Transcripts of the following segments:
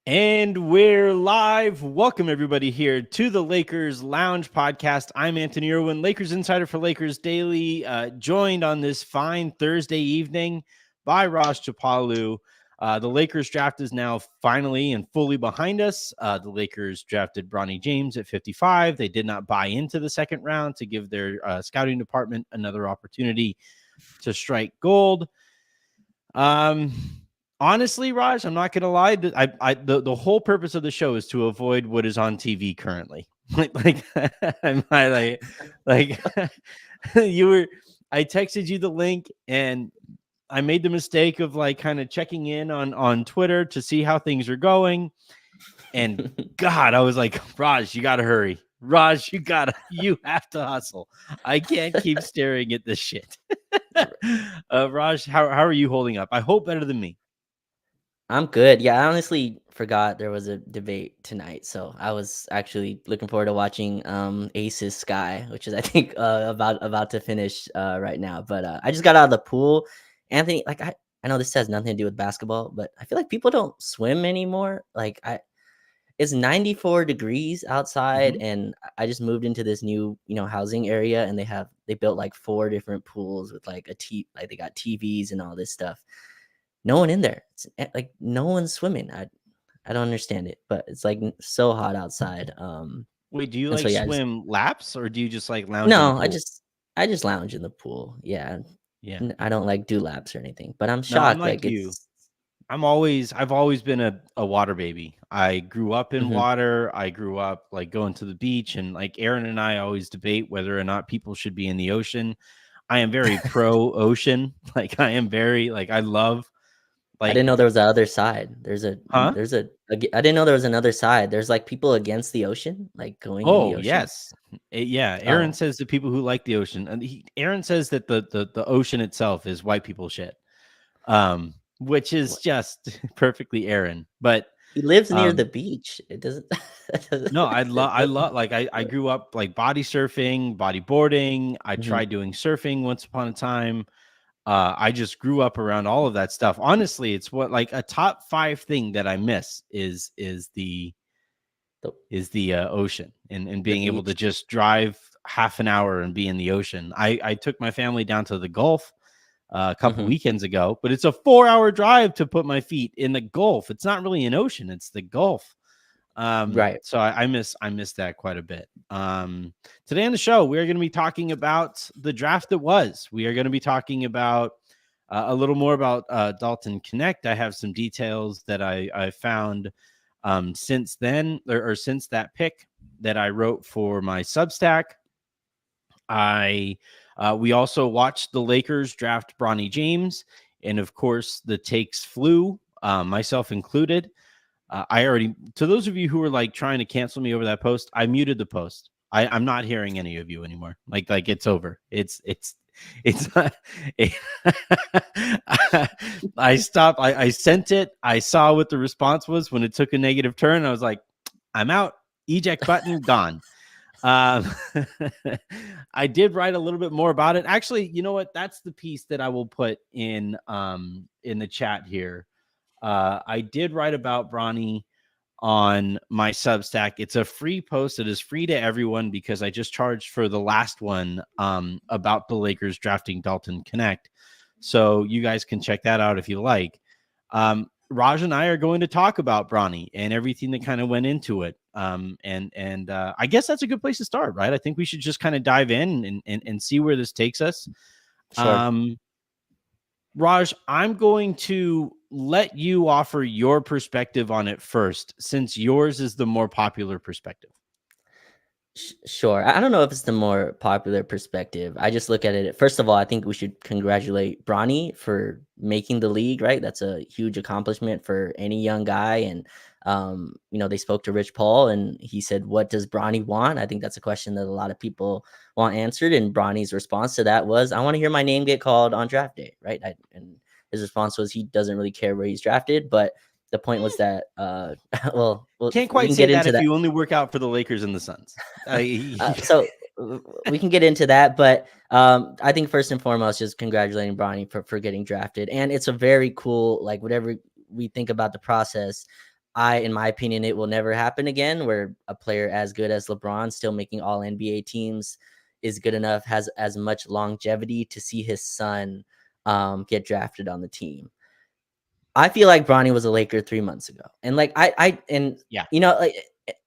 And we're live. Welcome, everybody, here to the Lakers Lounge podcast. I'm Anthony Irwin, Lakers insider for Lakers Daily, joined on this fine Thursday evening by Raj Chapalu. The Lakers draft is now finally and fully behind us. The Lakers drafted Bronny James at 55. They did not buy into the second round to give their scouting department another opportunity to strike gold. Honestly, Raj, I'm not gonna lie. The whole purpose of the show is to avoid what is on TV currently. like like you were. I texted you the link, and I made the mistake of like kind of checking in on Twitter to see how things are going. And God, I was like, Raj, you gotta hurry. Raj, you have to hustle. I can't keep staring at this shit. Raj, how are you holding up? I hope better than me. I'm good. Yeah, I honestly forgot there was a debate tonight, so I was actually looking forward to watching Ace's Sky, which is I think about to finish right now. But I just got out of the pool. Anthony, like I know this has nothing to do with basketball, but I feel like people don't swim anymore. It's 94 degrees outside, Mhm. and I just moved into this new housing area, and they built like 4 different pools with like like they got TVs and all this stuff. No one in there. Like no one's swimming. I don't understand it, but it's like so hot outside. Wait, do you And so like yeah, swim laps or do you just like lounge in the no, pool? I just lounge in the pool. Yeah, Yeah. I don't like do laps or anything. But I'm No, I'm shocked. like Like you. it's. I've always been a water baby. I grew up in Mhm. water. I grew up like going to the beach, and like Aaron and I always debate whether or not people should be in the ocean. I am very pro ocean. Like I am very like I love I didn't like know there was a other side. huh? I didn't know there was another side. There's like people against the ocean, like going in the Oh, ocean. yes. Yeah, Aaron Oh, says the people who like the ocean, and Aaron says that the ocean itself is white people shit. Which is what? just perfectly Aaron. But He lives near the um beach. It doesn't. no, I love like I grew up like body surfing, bodyboarding. I Mhm. tried doing surfing once upon a time. I just grew up around all of that stuff. Honestly, it's what like a top 5 thing that I miss the is the ocean and the being able to beach. just drive half an hour and be in the ocean. I took my family down to the Gulf a couple Mhm. weekends ago, but it's a 4-hour drive to put my feet in the Gulf. It's not really an ocean; it's the Gulf. Right. So I miss that quite a bit. Today on the show, we're going to be talking about the draft that was. We are going to be talking about a little more about Dalton Connect. I have some details that I found since then or since that pick that I wrote for my Substack. I We also watched the Lakers draft Bronny James, and of course the takes flew, myself included. I already, to those of you who were like trying to cancel me over that post, I muted the post. I'm not hearing any of you anymore. Like it's over. It's it, I stopped. I sent it. I saw what the response was when it took a negative turn. I was like, I'm out. Eject button gone. Um, I did write a little bit more about it. Actually, you know what? That's the piece that I will put in the chat here. I did write about Bronny on my Substack. It's a free post. It is free to everyone because I just charged for the last one about the Lakers drafting Dalton Connect. So you guys can check that out if you like. Raj and I are going to talk about Bronny and everything that kind of went into it. And I guess that's a good place to start, right? I think we should just kind of dive in and see where this takes us. Sure. Um, Raj, I'm going to let you offer your perspective on it first, since yours is the more popular perspective. Sure. I don't know if it's the more popular perspective. I just look at it. First of all, I think we should congratulate Bronny for making the league, right? That's a huge accomplishment for any young guy. And, they spoke to Rich Paul and he said, "What does Bronny want?" I think that's a question that a lot of people want answered. And Bronny's response to that was, "I want to hear my name get called on draft day," right? And his response was he doesn't really care where he's drafted. But the point was that, well, Can't we quite can say get that into if that. you only work out for the Lakers and the Suns. So we can get into that, but I think first and foremost, just congratulating Bronny for getting drafted, and it's a very cool, like whatever we think about the process. in my opinion, it will never happen again where a player as good as LeBron still making all NBA teams is good enough, has as much longevity to see his son get drafted on the team. I feel like Bronny was a Laker 3 months ago. And like Yeah. you know, like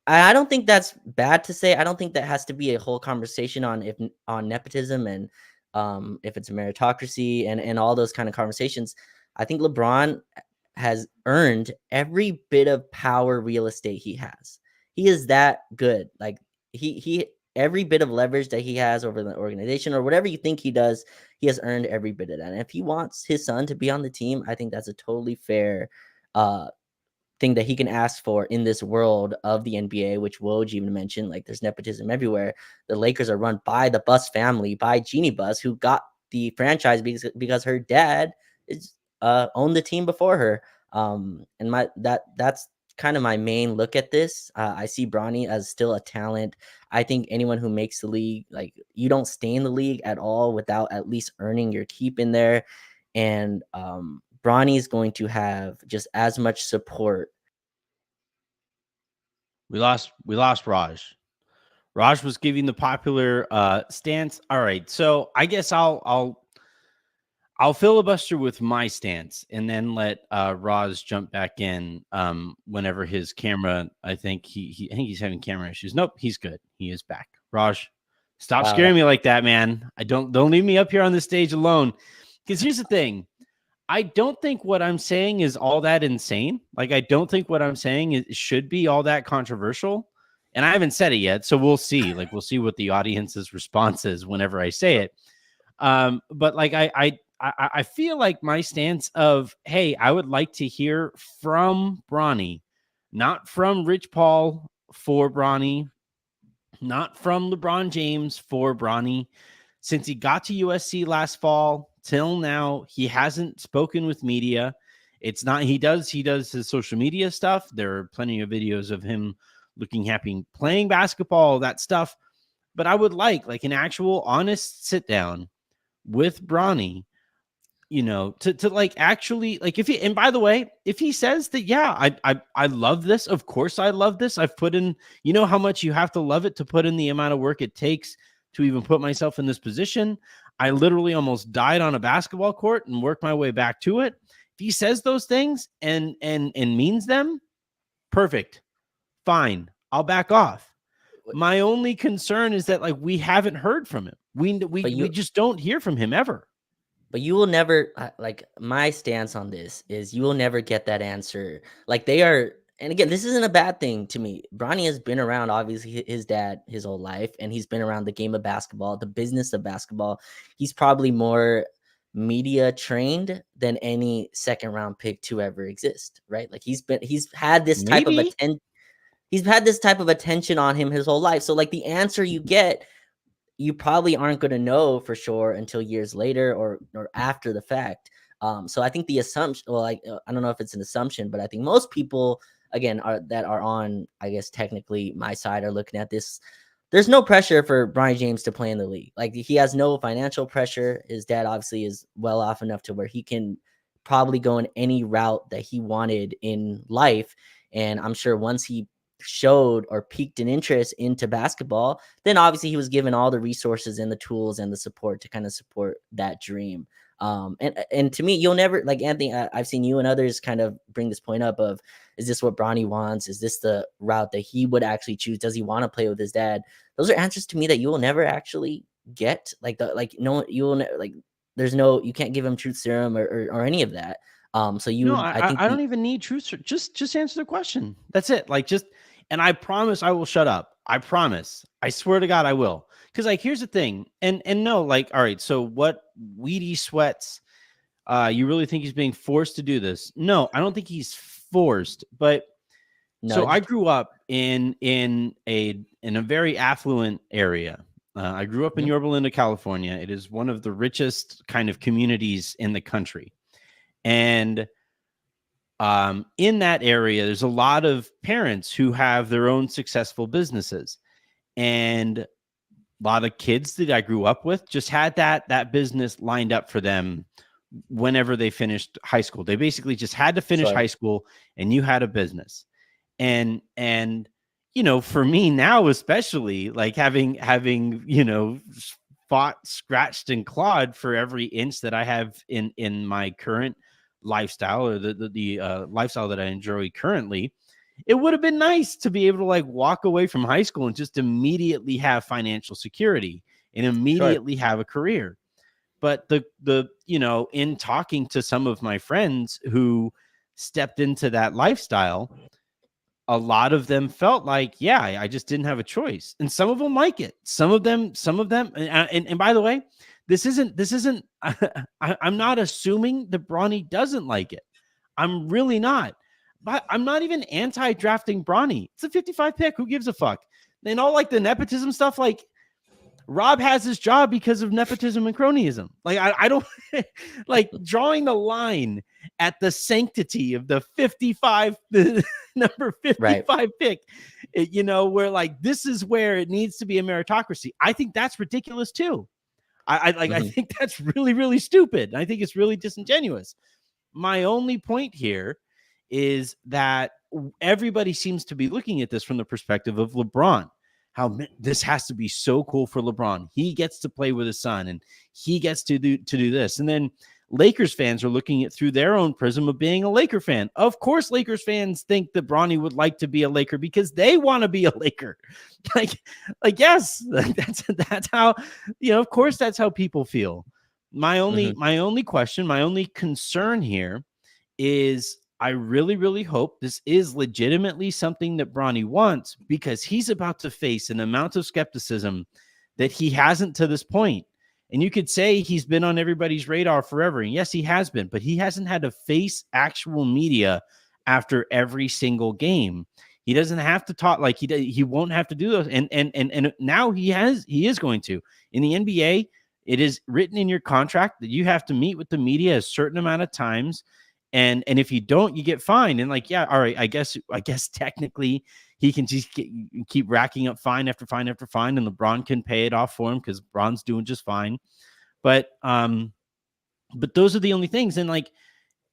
I don't think that's bad to say. I don't think that has to be a whole conversation on on nepotism and if it's a meritocracy and all those kind of conversations. I think LeBron has earned every bit of power real estate he has. He is that good. Like he every bit of leverage that he has over the organization or whatever you think he does, he has earned every bit of that. And if he wants his son to be on the team, I think that's a totally fair uh thing that he can ask for in this world of the NBA, which Woj even mentioned. Like there's nepotism everywhere. The Lakers are run by the Bus family, by Jeannie Buss, who got the franchise because her dad is owned the team before her. And that's kind of my main look at this. I see Bronny as still a talent. I think anyone who makes the league, like you don't stay in the league at all without at least earning your keep in there. And Bronny is going to have just as much support. We lost Raj. Raj was giving the popular stance. All right, so I guess I'll filibuster with my stance and then let Raj jump back in whenever his camera. I think he's having camera issues. Nope, he's good. He is back. Raj, stop Wow, scaring me like that, man. Don't leave me up here on the stage alone. Because here's the thing. I don't think what I'm saying is all that insane. Like, I don't think what I'm saying should be all that controversial. And I haven't said it yet, so we'll see. Like, we'll see what the audience's response is whenever I say it. But like, I feel like my stance of, hey, I would like to hear from Bronny, not from Rich Paul for Bronny, not from LeBron James for Bronny. Since he got to USC last fall till now, he hasn't spoken with media. It's not, he does his social media stuff. There are plenty of videos of him looking happy playing basketball, that stuff. But I would like an actual honest sit down with Bronny, to like actually, like, if he, and by the way, if he says that, yeah, I love this, of course I love this. I've put in, how much you have to love it to put in the amount of work it takes to even put myself in this position. I literally almost died on a basketball court and worked my way back to it. If he says those things and means them, perfect, fine, I'll back off. My only concern is that, like, we haven't heard from him. We just don't hear from him ever. But you will never, like, my stance on this is you will never get that answer. Like, they are, and again, this isn't a bad thing to me. Bronny has been around, obviously, his dad his whole life, and he's been around the game of basketball, the business of basketball. He's probably more media trained than any second round pick to ever exist, right? Like, he's had this type of attention on him his whole life. So, like, the answer you get, you probably aren't going to know for sure until years later or after the fact. So I think the assumption, well, like, I don't know if it's an assumption, but I think most people, again, that are on, I guess, technically my side are looking at this. There's no pressure for Bronny James to play in the league. Like, he has no financial pressure. His dad obviously is well off enough to where he can probably go in any route that he wanted in life. And I'm sure once he showed or piqued an interest into basketball, then obviously he was given all the resources and the tools and the support to kind of support that dream. And to me, you'll never, like, Anthony, I've seen you and others kind of bring this point up of, is this what Bronny wants? Is this the route that he would actually choose? Does he want to play with his dad? Those are answers to me that you will never actually get. There's no, you can't give him truth serum or any of that. No, I think I don't even need truth. Just answer the question. That's it. Like, and I promise I will shut up. I promise. I swear to God I will. Because, like, here's the thing. And no, like, all right, so what, Weedy Sweats, you really think he's being forced to do this? No, I don't think he's forced. But so I grew up in a very affluent area. I grew up in Yorba Linda, California. It is one of the richest kind of communities in the country. And in that area, there's a lot of parents who have their own successful businesses. And a lot of kids that I grew up with just had that business lined up for them whenever they finished high school. They basically just had to finish high school, and you had a business. And for me now, especially, like having fought, scratched, and clawed for every inch that I have in my current lifestyle, or the lifestyle that I enjoy currently. It would have been nice to be able to like walk away from high school and just immediately have financial security and Sure. immediately have a career. But in talking to some of my friends who stepped into that lifestyle, a lot of them felt like, yeah, I just didn't have a choice. And some of them like it. Some of them, and by the way, this isn't, I'm not assuming that Bronny doesn't like it. I'm really not. But I'm not even anti-drafting Bronny. It's a 55 pick. Who gives a fuck? And all like the nepotism stuff, like Rob has his job because of nepotism and cronyism. Like I don't like drawing the line at the sanctity of the 55, the number Right. 55 pick, where like this is where it needs to be a meritocracy. I think that's ridiculous too. I Mhm. think that's really, really stupid. I think it's really disingenuous. My only point here is that everybody seems to be looking at this from the perspective of LeBron. How this has to be so cool for LeBron. He gets to play with his son, and he gets to do this. And then Lakers fans are looking at through their own prism of being a Laker fan. Of course, Lakers fans think that Bronny would like to be a Laker because they want to be a Laker. like, yes, that's how, of course, that's how people feel. My only Mhm. my only question, my only concern here is I really, really hope this is legitimately something that Bronny wants, because he's about to face an amount of skepticism that he hasn't to this point. And you could say he's been on everybody's radar forever. And yes, he has been, but he hasn't had to face actual media after every single game. He doesn't have to talk, like he won't have to do those. And now he is going to. In the NBA, it is written in your contract that you have to meet with the media a certain amount of times, and if you don't, you get fined. And like, yeah, all right, I guess technically he can just keep racking up fine after fine after fine, and LeBron can pay it off for him because LeBron's doing just fine. But those are the only things. And like,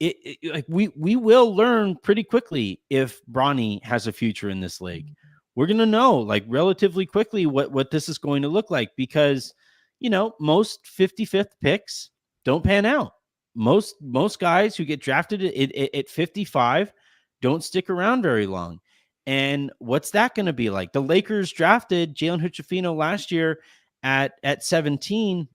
like we will learn pretty quickly if Bronny has a future in this league. We're gonna know like relatively quickly what this is going to look like, because most 55th picks don't pan out. Most guys who get drafted at 55 don't stick around very long. And what's that going to be like? The Lakers drafted Jalen Hood-Schifino last year at 17,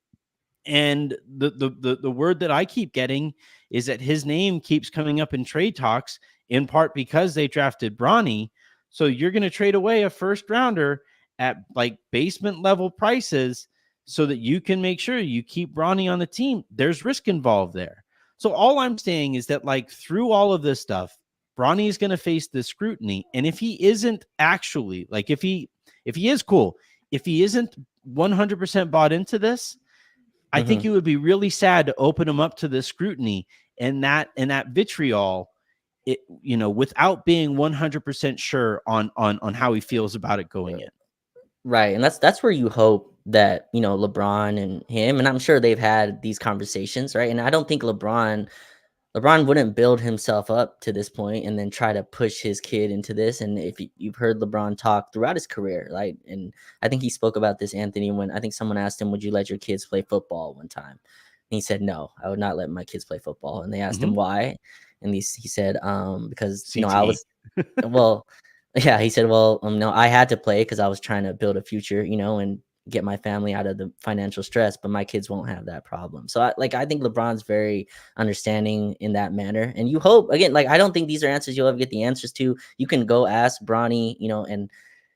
and the word that I keep getting is that his name keeps coming up in trade talks, in part because they drafted Bronny. So you're going to trade away a first rounder at like basement level prices so that you can make sure you keep Bronny on the team. There's risk involved there. So all I'm saying is that like through all of this stuff, Bronny is going to face this scrutiny. And if he isn't actually like, if he is cool, if he isn't 100% bought into this, I think Mhm. it would be really sad to open him up to this scrutiny and that vitriol, without being 100% sure on how he feels about it going in. Right, and that's where you hope that, LeBron and him, and I'm sure they've had these conversations, right? And I don't think LeBron wouldn't build himself up to this point and then try to push his kid into this. And if you've heard LeBron talk throughout his career, right? And I think he spoke about this, Anthony, when I think someone asked him, "Would you let your kids play football?" one time, and he said, "No, I would not let my kids play football." And they asked Mm-hmm. him why, and he said, "Because I CTE. was well." Yeah, he said, "Well, no, I had to play because I was trying to build a future, and get my family out of the financial stress, but my kids won't have that problem." So I think LeBron's very understanding in that manner. And you hope, again, like I don't think these are answers you'll ever get the answers to. You can go ask Bronny, and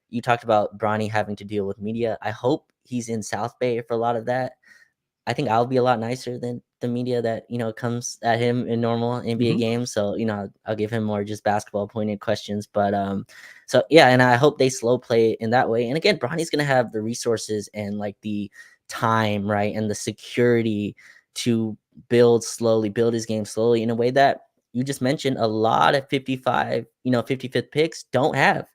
you talked about Bronny having to deal with media. I hope he's in South Bay for a lot of that. I think I'll be a lot nicer than the media that, comes at him in normal NBA Mm-hmm. games. So, I'll give him more just basketball pointed questions. But so yeah, and I hope they slow play in that way. And again, Bronny's gonna have the resources and like the time, right? And the security to build his game slowly in a way that you just mentioned a lot of 55, 55th picks don't have.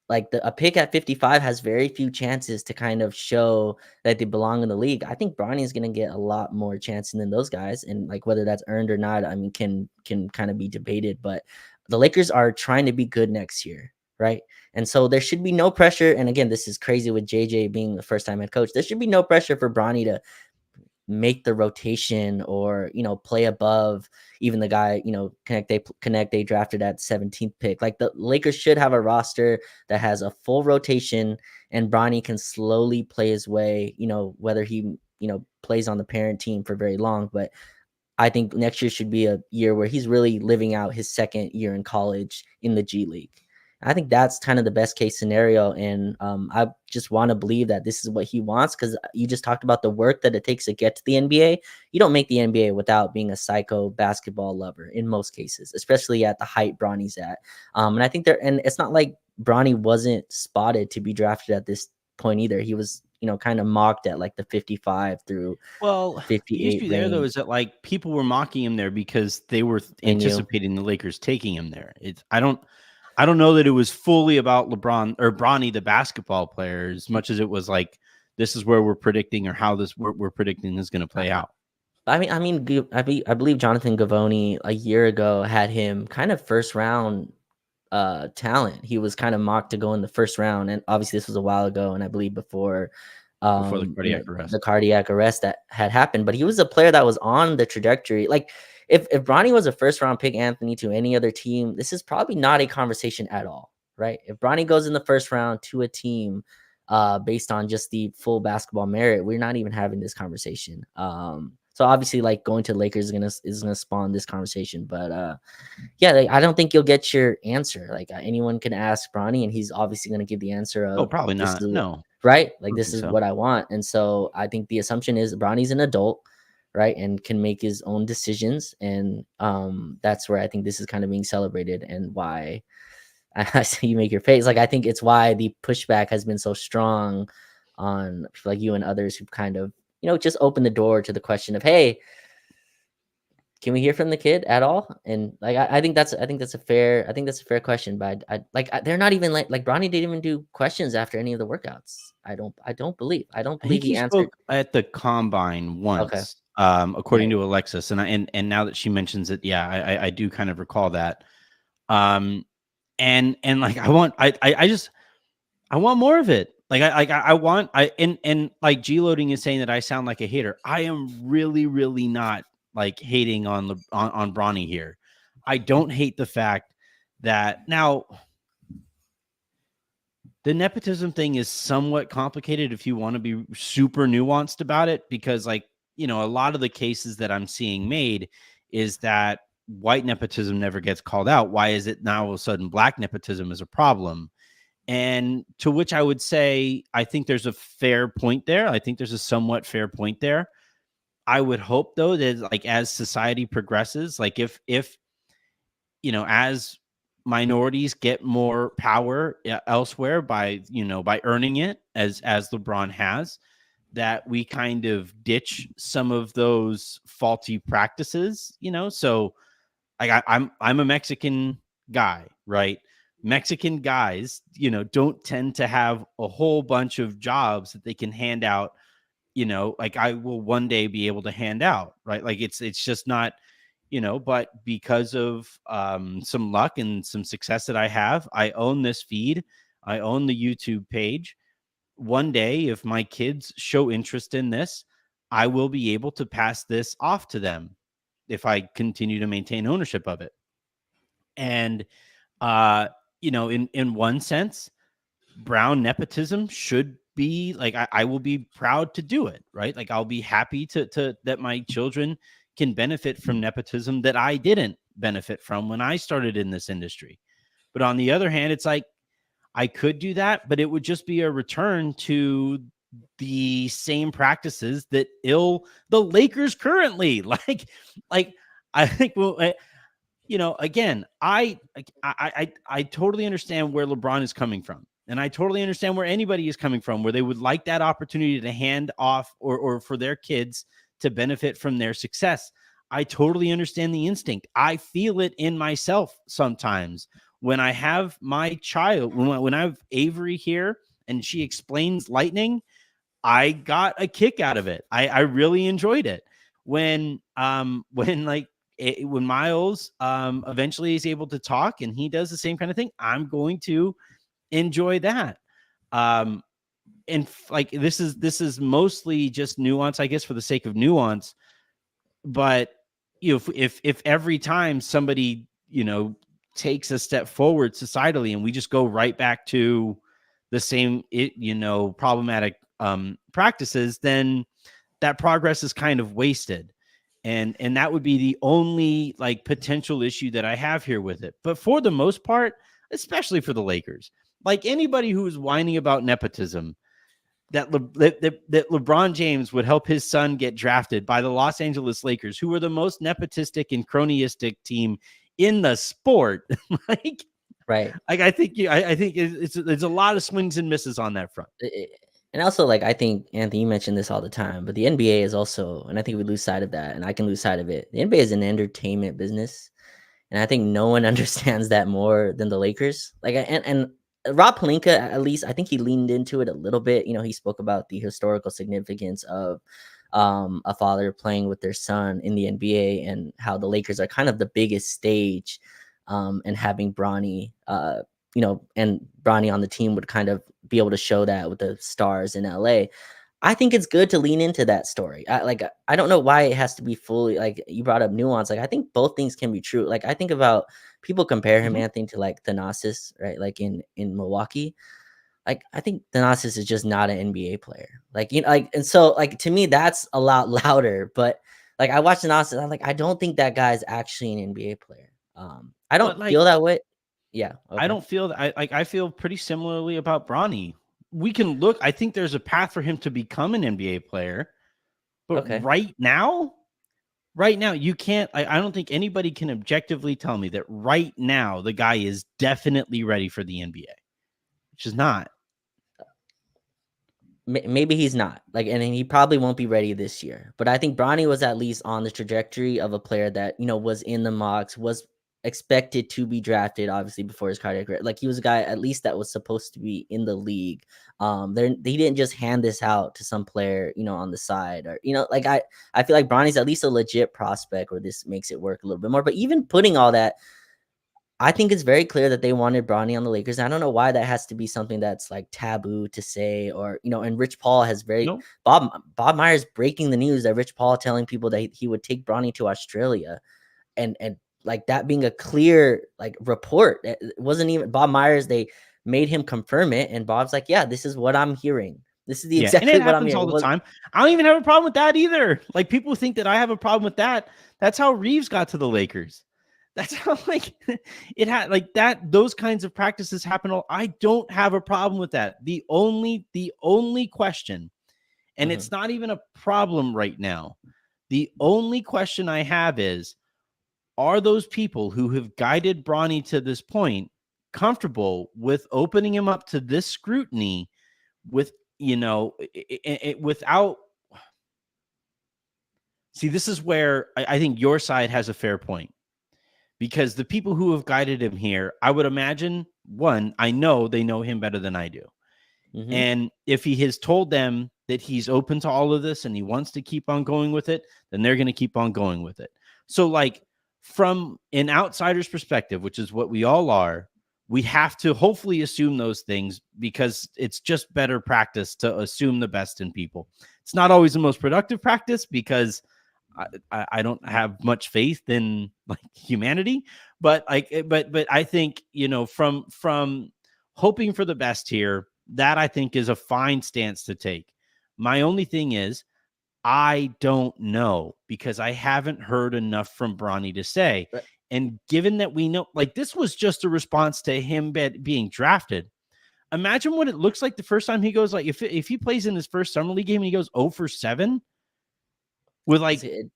Like a pick at 55 has very few chances to kind of show that they belong in the league. I think Bronny is going to get a lot more chances than those guys, and like whether that's earned or not, I mean, can kind of be debated. But the Lakers are trying to be good next year, right? And so there should be no pressure. And again, this is crazy with JJ being the first time head coach. There should be no pressure for Bronny to make the rotation or play above even the guy connect they drafted at 17th pick. Like the Lakers should have a roster that has a full rotation, and Bronny can slowly play his way, whether he plays on the parent team for very long. But I think next year should be a year where he's really living out his second year in college in the G League. I think that's kind of the best case scenario. And I just want to believe that this is what he wants, because you just talked about the work that it takes to get to the NBA. You don't make the NBA without being a psycho basketball lover in most cases, especially at the height Bronny's at. And I think and it's not like Bronny wasn't spotted to be drafted at this point either. He was, kind of mocked at like the 55 through Well, the 58 issue there though range. is that like people were mocking him there because they were They knew. anticipating the Lakers taking him there. I don't know that it was fully about LeBron or Bronny the basketball player as much as it was like this is where we're predicting or how we're predicting is going to play out. I believe Jonathan Gavoni a year ago had him kind of first round talent. He was kind of mocked to go in the first round, and obviously this was a while ago, and I believe before Before the cardiac arrest. the cardiac arrest that had happened. But he was a player that was on the trajectory. Like if Bronny was a first round pick, Anthony, to any other team, this is probably not a conversation at all, right? If Bronny goes in the first round to a team based on just the full basketball merit, we're not even having this conversation. So obviously, like going to the Lakers is gonna spawn this conversation. But yeah, like, I don't think you'll get your answer. Like anyone can ask Bronny, and he's obviously gonna give the answer Oh, of probably this not. is No, right. I Like don't this think is so. what I want. And so I think the assumption is Bronny's an adult, right, and can make his own decisions. And that's where I think this is kind of being celebrated, and why I see you make your face. Like I think it's why the pushback has been so strong on people like you and others who've kind of just opened the door to the question of, hey, can we hear from the kid at all? And like I think that's a fair question. But they're not even like Bronny didn't even do questions after any of the workouts. I don't I believe think he he answered. spoke at the combine Okay, once, according right. to Alexis, and now that she mentions it, yeah, I do kind of recall that. Um, and like I just I want more of it. Like I want and like G loading is saying that I sound like a hater. I am really not like hating on Bronny here. I don't hate the fact that now the nepotism thing is somewhat complicated if you want to be super nuanced about it, because like, a lot of the cases that I'm seeing made is that white nepotism never gets called out. Why is it now all of a sudden black nepotism is a problem? And to which I would say, I think there's a fair point there. I think there's a somewhat fair point there. I would hope though that like as society progresses, like if as minorities get more power elsewhere by by earning it as LeBron has, that we kind of ditch some of those faulty practices. So like I'm a Mexican guy, right? Mexican guys, don't tend to have a whole bunch of jobs that they can hand out, like I will one day be able to hand out, right? Like it's just not, but because of some luck and some success that I have, I own this feed, I own the YouTube page. One day, if my kids show interest in this, I will be able to pass this off to them if I continue to maintain ownership of it. And uh, in one sense, brown nepotism should be like I will be proud to do it, right? Like I'll be happy to that my children can benefit from nepotism that I didn't benefit from when I started in this industry. But on the other hand, it's like I could do that, but it would just be a return to the same practices that ill the Lakers currently like I think again, I totally understand where LeBron is coming from. And I totally understand where anybody is coming from, where they would like that opportunity to hand off or for their kids to benefit from their success. I totally understand the instinct. I feel it in myself sometimes when I have my child, when I have Avery here and she explains lightning, I got a kick out of it. I really enjoyed it. When like when Miles eventually is able to talk and he does the same kind of thing, I'm going to enjoy that. Um, and like this is mostly just nuance, I guess, for the sake of nuance. But if every time somebody takes a step forward societally, and we just go right back to the same problematic practices, then that progress is kind of wasted. And that would be the only like potential issue that I have here with it. But for the most part, especially for the Lakers, like anybody who is whining about nepotism, that LeBron James would help his son get drafted by the Los Angeles Lakers, who were the most nepotistic and cronyistic team in the sport. like, Right. I think it's a lot of swings and misses on that front. And also, like, I think, Anthony, you mentioned this all the time, but the NBA is also, and I think we lose sight of that, and I can lose sight of it. The NBA is an entertainment business, and I think no one understands that more than the Lakers. Like, and Rob Pelinka, at least, I think he leaned into it a little bit. He spoke about the historical significance of a father playing with their son in the NBA, and how the Lakers are kind of the biggest stage, and having Bronny, and Bronny on the team would kind of be able to show that with the stars in LA. I think it's good to lean into that story. I don't know why it has to be fully, like you brought up, nuance. Like, I think both things can be true. Like, I think about, people compare him, Mhm. Anthony, to like Thanasis, right? Like in Milwaukee. Like, I think Thanasis is just not an NBA player. Like, and so, like, to me that's a lot louder. But like, I watched Thanasis, I'm like, I don't think that guy's actually an NBA player. I don't But like, feel that way. Yeah. I Okay. don't feel that I feel pretty similarly about Bronny. We can look. I think there's a path for him to become an NBA player, but Okay. right now you can't. I don't think anybody can objectively tell me that right now the guy is definitely ready for the NBA, which is not. Maybe he's not, like, and he probably won't be ready this year. But I think Bronny was at least on the trajectory of a player that was in the mocks, was expected to be drafted, obviously, before his cardiac arrest. Like, he was a guy at least that was supposed to be in the league. They didn't just hand this out to some player, on the side, or like, I feel like Bronny's at least a legit prospect, where this makes it work a little bit more. But even putting all that, I think it's very clear that they wanted Bronny on the Lakers. I don't know why that has to be something that's like taboo to say, or and Rich Paul has very No, Bob Myers breaking the news that Rich Paul telling people that he would take Bronny to Australia, and like that being a clear like report. It wasn't even Bob Myers. They made him confirm it, and Bob's like, yeah, this is what I'm hearing. This is yeah, and it exactly what I'm happens hearing. all It the was time. I don't even have a problem with that either. Like people think that I have a problem with that. That's how Reeves got to the Lakers. That's how like it had like that. Those kinds of practices happen. I don't have a problem with that. The only question, and Mhm. it's not even a problem right now. The only question I have is, are those people who have guided Bronny to this point comfortable with opening him up to this scrutiny with, without. See, this is where I think your side has a fair point, because the people who have guided him here, I would imagine, one, I know they know him better than I do. Mhm. And if he has told them that he's open to all of this and he wants to keep on going with it, then they're going to keep on going with it. So, like, from an outsider's perspective, which is what we all are, we have to hopefully assume those things, because it's just better practice to assume the best in people. It's not always the most productive practice, because I don't have much faith in like humanity, but I think from hoping for the best here, that I think is a fine stance to take. My only thing is, I don't know, because I haven't heard enough from Bronny to say. But And given that we know, like, this was just a response to him being drafted. Imagine what it looks like the first time he goes, like, if he plays in his first summer league game and he goes 0 for 7 with it's, like, it,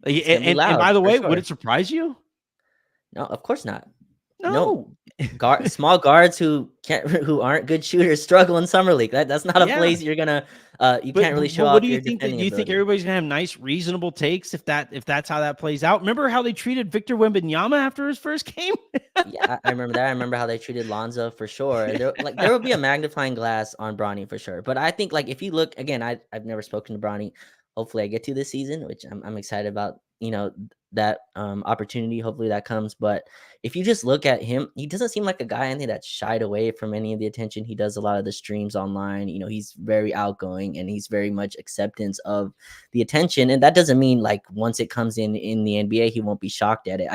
it's gonna be and by loud the for way, would sure. it surprise you? No, of course not. No, No. small guards who can't who aren't good shooters struggle in summer league. That's not a Yeah. place you're gonna you But can't really show what do off you your think, that defending do you think ability. everybody's gonna have nice, reasonable takes if that's how that plays out? Remember how they treated Victor Wembanyama after his first game? Yeah, I remember that. I remember how they treated Lonzo for sure. There will be a magnifying glass on Bronny for sure. But I think, like, if you look again, I've never spoken to Bronny. Hopefully I get to this season, which I'm excited about. opportunity. Hopefully that comes. But if you just look at him, he doesn't seem like a guy, Anthony, that shied away from any of the attention. He does a lot of the streams online. He's very outgoing and he's very much acceptance of the attention. And that doesn't mean like once it comes in the NBA, he won't be shocked at it.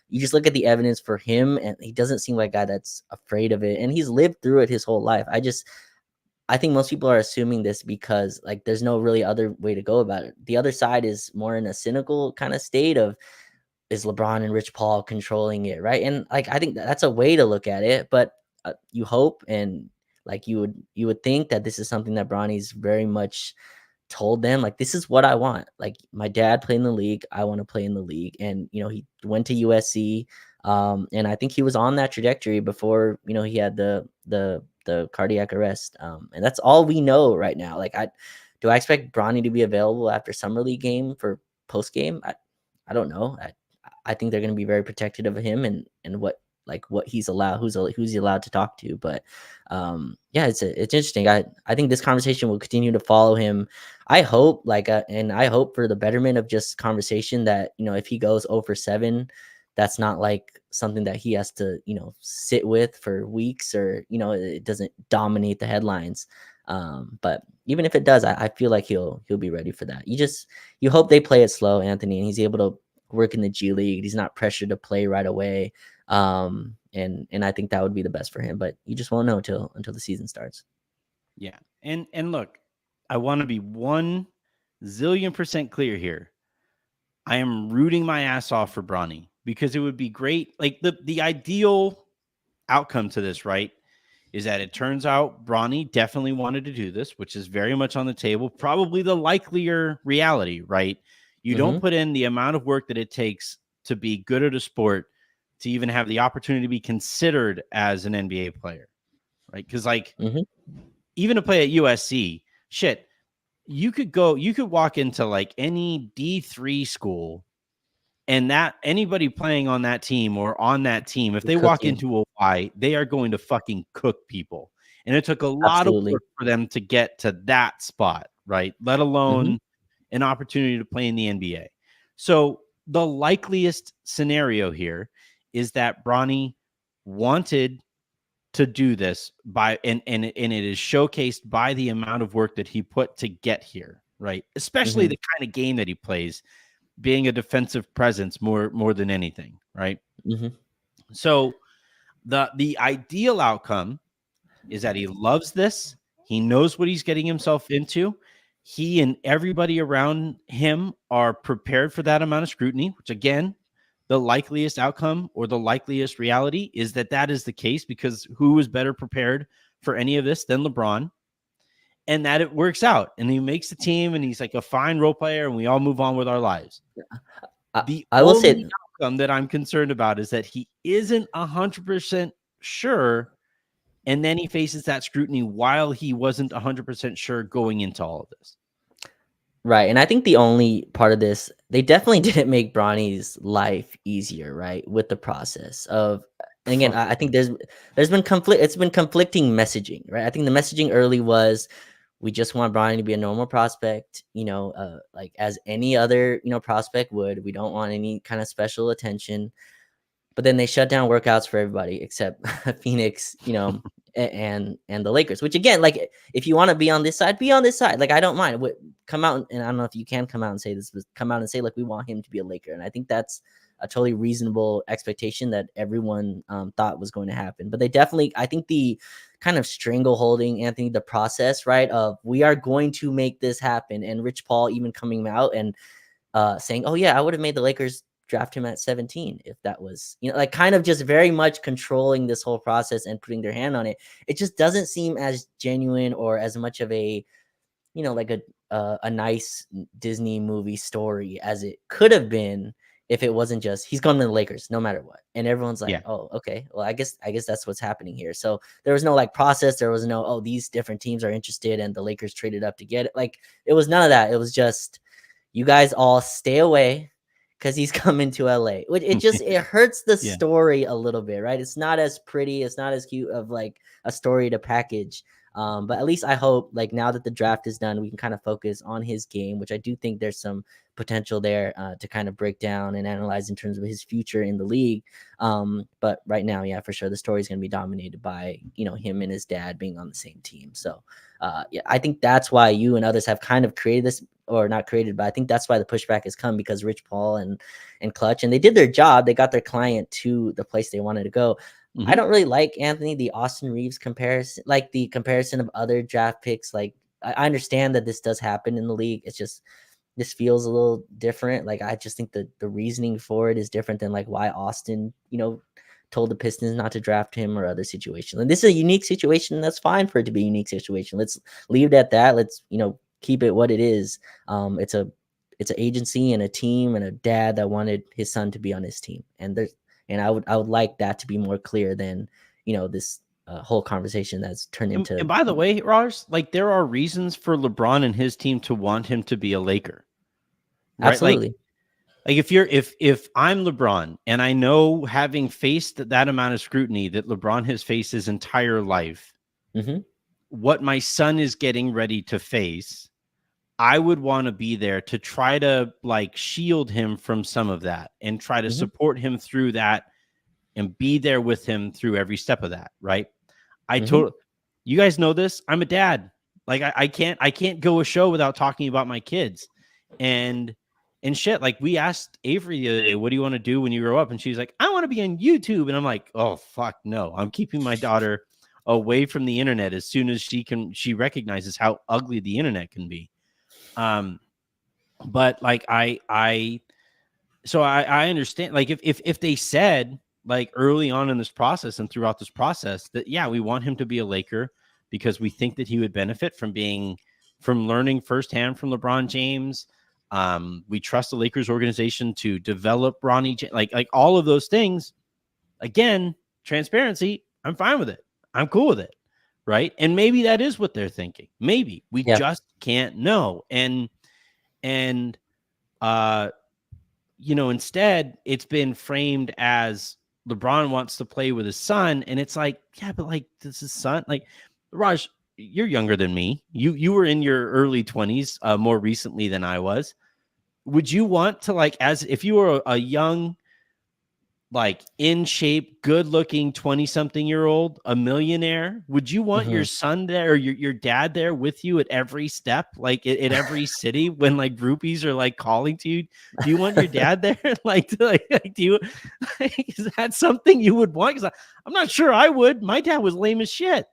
You just look at the evidence for him, and he doesn't seem like a guy that's afraid of it. And he's lived through it his whole life. I think most people are assuming this because like there's no really other way to go about it. The other side is more in a cynical kind of state of, is LeBron and Rich Paul controlling it, right? And like I think that's a way to look at it, but you hope and like you would think that this is something that Bronny's very much told them, like, this is what I want. Like, my dad played in the league, I want to play in the league. And he went to USC, and I think he was on that trajectory before he had the cardiac arrest. And that's all we know right now. Like, I expect Bronny to be available after summer league game for post game? I don't know. I think they're going to be very protective of him and what he's allowed, who's he allowed to talk to. But yeah, it's interesting. I think this conversation will continue to follow him. I hope and I hope for the betterment of just conversation that if he goes 0 for 7, that's not like something that he has to sit with for weeks, or it doesn't dominate the headlines. But even if it does, I feel like he'll be ready for that. You hope they play it slow, Anthony, and he's able to work in the G League. He's not pressured to play right away. And I think that would be the best for him, but you just won't know until the season starts. Yeah. And look, I want to be 1,000,000,000% clear here. I am rooting my ass off for Bronny because it would be great. Like the ideal outcome to this, right, is that it turns out Bronny definitely wanted to do this, which is very much on the table. Probably the likelier reality, right? You don't put in the amount of work that it takes to be good at a sport to even have the opportunity to be considered as an NBA player, right? Because even to play at USC, shit, you could walk into like any D3 school, and that anybody playing on that team or on that team, if they walk into a Y, they are going to fucking cook people. And it took a lot of work for them to get to that spot, right? Let alone an opportunity to play in the NBA. So the likeliest scenario here is that Bronny wanted to do this and it is showcased by the amount of work that he put to get here, right? Especially the kind of game that he plays, being a defensive presence more than anything, right? So the ideal outcome is that he loves this. He knows what he's getting himself into. He and everybody around him are prepared for that amount of scrutiny, which again, the likeliest outcome or the likeliest reality is that is the case, because who is better prepared for any of this than LeBron? And that it works out and he makes the team and he's like a fine role player and we all move on with our lives. The I will say only outcome that I'm concerned about is that he isn't 100% sure, and then he faces that scrutiny while he wasn't 100% sure going into all of this. Right. And I think the only part of this, they definitely didn't make Bronny's life easier, right? With the process of, and again, I think there's been conflict. It's been conflicting messaging, right? I think the messaging early was, we just want Bronny to be a normal prospect, like as any other, prospect would. We don't want any kind of special attention. But then they shut down workouts for everybody except Phoenix, and the Lakers. Which again, like if you want to be on this side, be on this side. Like I don't mind. Come out, and I don't know if you can come out and say this, but come out and say like we want him to be a Laker. And I think that's a totally reasonable expectation that everyone thought was going to happen. But they definitely, I think the kind of strangle holding, Anthony, the process, right, of we are going to make this happen, and Rich Paul even coming out and saying, "Oh yeah, I would have made the Lakers draft him at 17 if that was," like kind of just very much controlling this whole process and putting their hand on it. It just doesn't seem as genuine or as much of a, like a nice Disney movie story as it could have been if it wasn't just he's going to the Lakers no matter what. And everyone's like, oh, okay, well, I guess that's what's happening here. So there was no like process. There was no, oh, these different teams are interested and the Lakers traded up to get it. Like it was none of that. It was just, you guys all stay away because he's coming to LA. It hurts the story a little bit, right? It's not as pretty, it's not as cute of like a story to package. But at least I hope like now that the draft is done, we can kind of focus on his game, which I do think there's some potential there to kind of break down and analyze in terms of his future in the league. But right now, yeah, for sure, the story is going to be dominated by him and his dad being on the same team. So yeah, I think that's why you and others have kind of created this, or not created, but I think that's why the pushback has come, because Rich Paul and Clutch, and they did their job. They got their client to the place they wanted to go. I Mhm. don't really like, Anthony, the Austin Reeves comparison, like the comparison of other draft picks. Like I understand that this does happen in the league. It's just this feels a little different. Like I just think the reasoning for it is different than like why Austin, told the Pistons not to draft him, or other situations. And this is a unique situation. That's fine for it to be a unique situation. Let's leave it at that. Let's keep it what it is. It's an agency and a team and a dad that wanted his son to be on his team. And I would like that to be more clear than this whole conversation that's turned And into. by the way, Raj, like there are reasons for LeBron and his team to want him to be a Laker, right? Absolutely. Like if I'm LeBron and I know, having faced that amount of scrutiny that LeBron has faced his entire life, Hmm. what my son is getting ready to face, I would want to be there to try to like shield him from some of that and try to Hmm. support him through that and be there with him through every step of that, right? I Hmm. told You guys know this. I'm a dad. Like I can't go a show without talking about my kids. And shit. Like we asked Avery the other day, what do you want to do when you grow up? And she's like, I want to be on YouTube. And I'm like, oh fuck no. I'm keeping my daughter away from the internet as soon as she recognizes how ugly the internet can be. Um, but like I understand, like if they said like early on in this process and throughout this process that yeah, we want him to be a Laker because we think that he would benefit from learning firsthand from LeBron James. We trust the Lakers organization to develop Bronny, like all of those things. Again, transparency. I'm fine with it. I'm cool with it, right? And maybe that is what they're thinking. Maybe we Yeah. just can't know. And uh instead it's been framed as LeBron wants to play with his son, and it's like, yeah, but like this is son. Like Raj, you're younger than me. You were in your early 20s more recently than I was. Would you want to, like, as if you were a young, like in shape, good looking 20 something year old, a millionaire, would you want your Hmm. son there, or your dad there with you at every step, like at every city when like groupies are like calling to you? Do you want your dad there? Do you, like, is that something you would want? Because I'm not sure I would. My dad was lame as shit.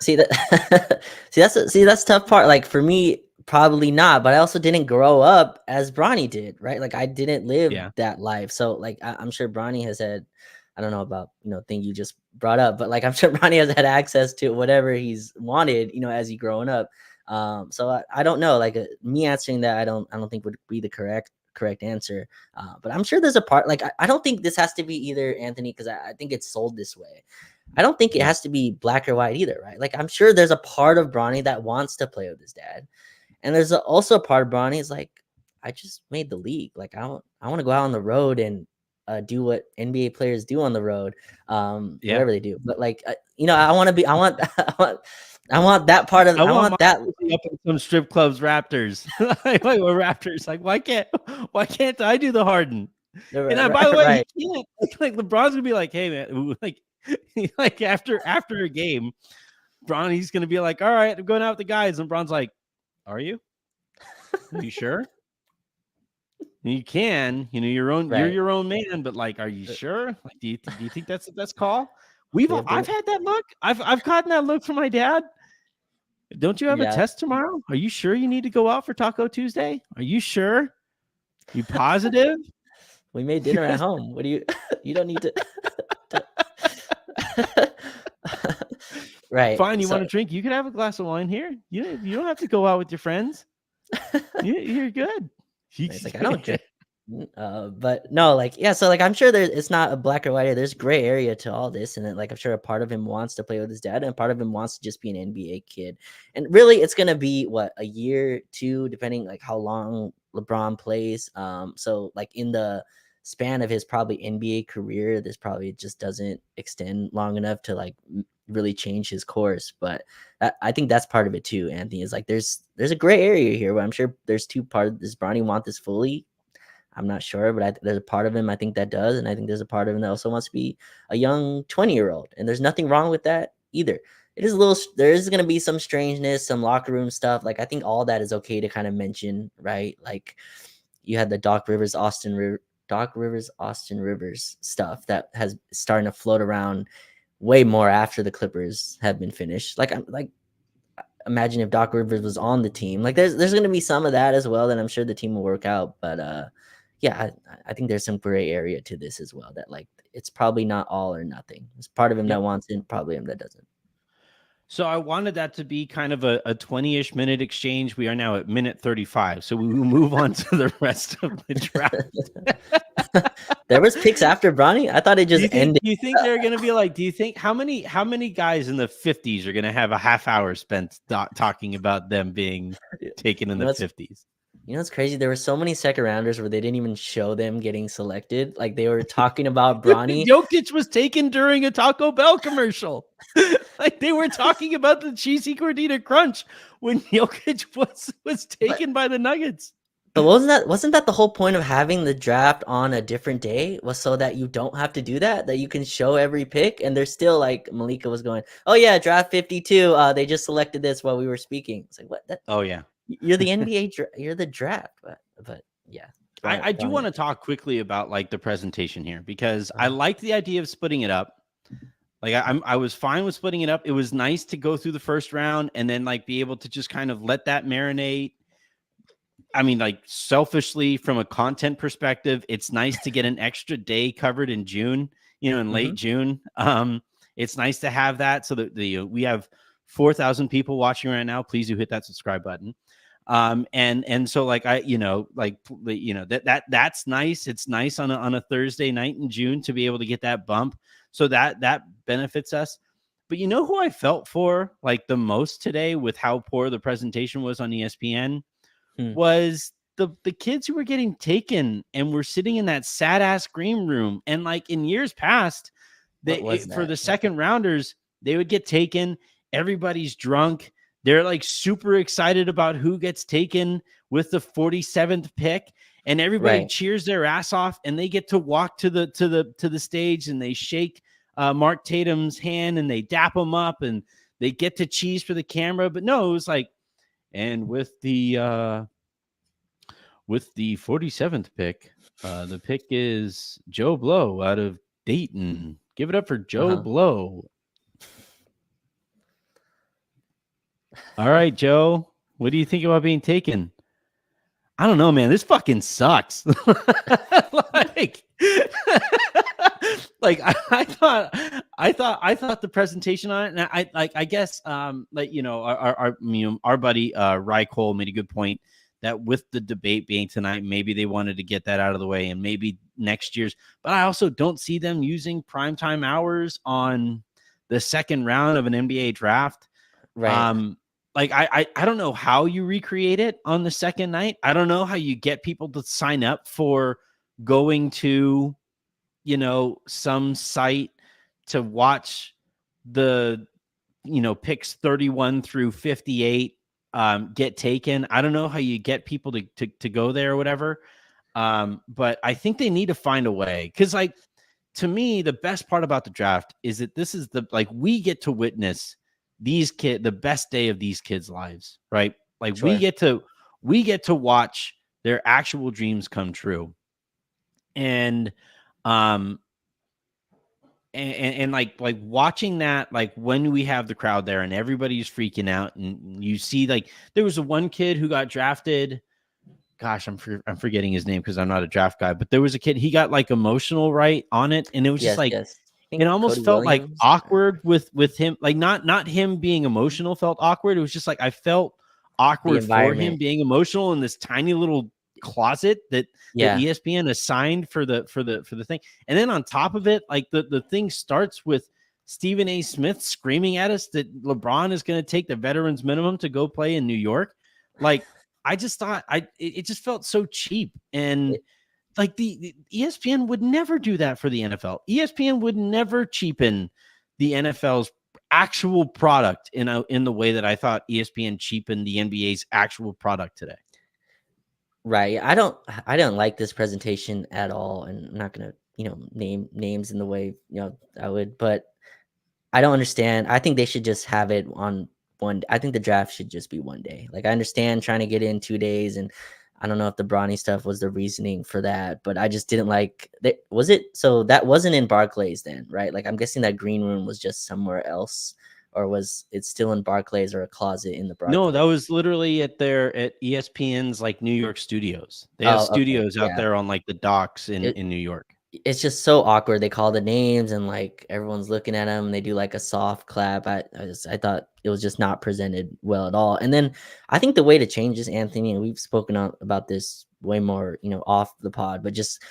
See that? See that's the tough part. Like for me, probably not. But I also didn't grow up as Bronny did, right? Like I didn't live Yeah. that life. So like I'm sure Bronny has had. I don't know about thing you just brought up, but like I'm sure Bronny has had access to whatever he's wanted, as he growing up. So I don't know. Like me answering that, I don't think would be the correct answer. But I'm sure there's a part, like I don't think this has to be either, Anthony, because I think it's sold this way. I don't think it Yeah. has to be black or white either, right? Like I'm sure there's a part of Bronny that wants to play with his dad, and there's also a part of Bronny is like, I just made the league. Like I want to go out on the road and do what NBA players do on the road, Yeah. whatever they do. But like I want to be. I want I want that part of. I I want my want that. to be up in some strip clubs, Raptors. Like we're Raptors. Like why can't I do the Harden? And by the way, he Right. can't. Like LeBron's gonna be like, hey man, like after a game, Bronny's gonna be like, all right, I'm going out with the guys, and Bron's like, are you? Are you sure? You can, you're Right. your own man, but like, are you Uh, sure? Like, do you think that's the best call? We have I've dinner. had that look. I've gotten that look from my dad. Don't you have a Yeah, test tomorrow? Are you sure you need to go out for Taco Tuesday? Are you sure? You positive? we made dinner at home. What do you? You don't need to. Right. Fine, you So want to drink? You can have a glass of wine here. You don't have to go out with your friends. You're good. it's like I don't drink. But no, like yeah. So like I'm sure it's not a black or white. There's gray area to all this, and then, like I'm sure a part of him wants to play with his dad, and part of him wants to just be an NBA kid. And really, it's gonna be what, a year, two, depending like how long LeBron plays. So like in the span of his probably NBA career, this probably just doesn't extend long enough to like really change his course. But I think that's part of it too, Anthony, is like there's a gray area here where I'm sure there's two parts. Does Bronny want this fully? I'm not sure, but there's a part of him I think that does, and I think there's a part of him that also wants to be a young 20-year-old, and there's nothing wrong with that either. It is a little. There is going to be some strangeness, some locker room stuff. Like I think all that is okay to kind of mention, right? Like you had the Doc Rivers, Austin Rivers stuff that has starting to float around way more after the Clippers have been finished. Like I'm like imagine if Doc Rivers was on the team. Like there's going to be some of that as well that I'm sure the team will work out. But yeah, I think there's some gray area to this as well. That like it's probably not all or nothing. There's part of him that Yep. wants it, probably him that doesn't. So I wanted that to be kind of a 20-ish minute exchange. We are now at minute 35. So we will move on to the rest of the draft. There was picks after Bronny. I thought it just ended. Do you think they're going to be like, do you think how many guys in the 50s are going to have a half hour spent talking about them being taken in the 50s? You know, it's crazy. There were so many second rounders where they didn't even show them getting selected. Like they were talking about Bronny. Jokic was taken during a Taco Bell commercial. Like they were talking about the cheesy gordita crunch when Jokic was taken by the Nuggets. But wasn't that the whole point of having the draft on a different day, was so that you don't have to do that you can show every pick? And there's still like Malika was going, oh yeah, draft 52. They just selected this while we were speaking. It's like, what? Oh yeah, you're the NBA. You're the draft, but yeah. I do want to talk quickly about like the presentation here because I like the idea of splitting it up. Like I was fine with splitting it up. It was nice to go through the first round and then like be able to just kind of let that marinate. I mean, like selfishly from a content perspective, it's nice to get an extra day covered in June, in late June. It's nice to have that so that we have 4,000 people watching right now. Please do hit that subscribe button. And so like that's nice. It's nice on a Thursday night in June to be able to get that bump. So that benefits us. But you know who I felt for like the most today with how poor the presentation was on ESPN was the kids who were getting taken and were sitting in that sad ass green room. And like in years past, for the second rounders, they would get taken. Everybody's drunk. They're like super excited about who gets taken with the 47th pick, and everybody cheers their ass off, and they get to walk to the stage and they shake Mark Tatum's hand and they dap him up and they get to cheese for the camera. But no, it was like, and with the 47th pick, the pick is Joe Blow out of Dayton. Give it up for Joe Blow. All right, Joe. What do you think about being taken? I don't know, man. This fucking sucks. I thought the presentation on it, and I guess our buddy Rye Cole made a good point that with the debate being tonight, maybe they wanted to get that out of the way, and maybe next year's. But I also don't see them using primetime hours on the second round of an NBA draft. Right. I don't know how you recreate it on the second night. I don't know how you get people to sign up for going to, some site to watch the, picks 31 through 58 get taken. I don't know how you get people to go there or whatever. But I think they need to find a way, because to me, the best part about the draft is that this is we get to witness the best day of these kids' lives, right? Like sure. we get to watch their actual dreams come true. And watching that, when we have the crowd there and everybody's freaking out, and you see there was one kid who got drafted. Gosh, I'm forgetting his name because I'm not a draft guy, but there was a kid, he got emotional right on it, and it was just it almost felt Williams. Awkward with him, not him being emotional felt awkward. It was just I felt awkward for him being emotional in this tiny little closet that ESPN assigned for the thing. And then on top of it, the thing starts with Stephen A. Smith screaming at us that LeBron is going to take the veterans minimum to go play in New York. I just thought it just felt so cheap. And the ESPN would never do that for the NFL. ESPN would never cheapen the NFL's actual product in the way that I thought ESPN cheapened the NBA's actual product today. Right. I don't like this presentation at all, and I'm not gonna, name names in the way, I would, but I don't understand. I think they should just have it on I think the draft should just be one day. Like, I understand trying to get in 2 days, and I don't know if the Bronny stuff was the reasoning for that, but I just didn't like that. Was it so that wasn't in Barclays then, right? Like, I'm guessing that green room was just somewhere else, or was it still in Barclays or a closet in the No, that Barclays? was literally at ESPN's like New York studios. They have Oh, okay. studios out Yeah. there on like the docks It, in New York. it's just so awkward. They call the names and like everyone's looking at them and they do like a soft clap. I thought it was just not presented well at all. And then I think the way to change this, Anthony, and we've spoken about this way more, off the pod, but just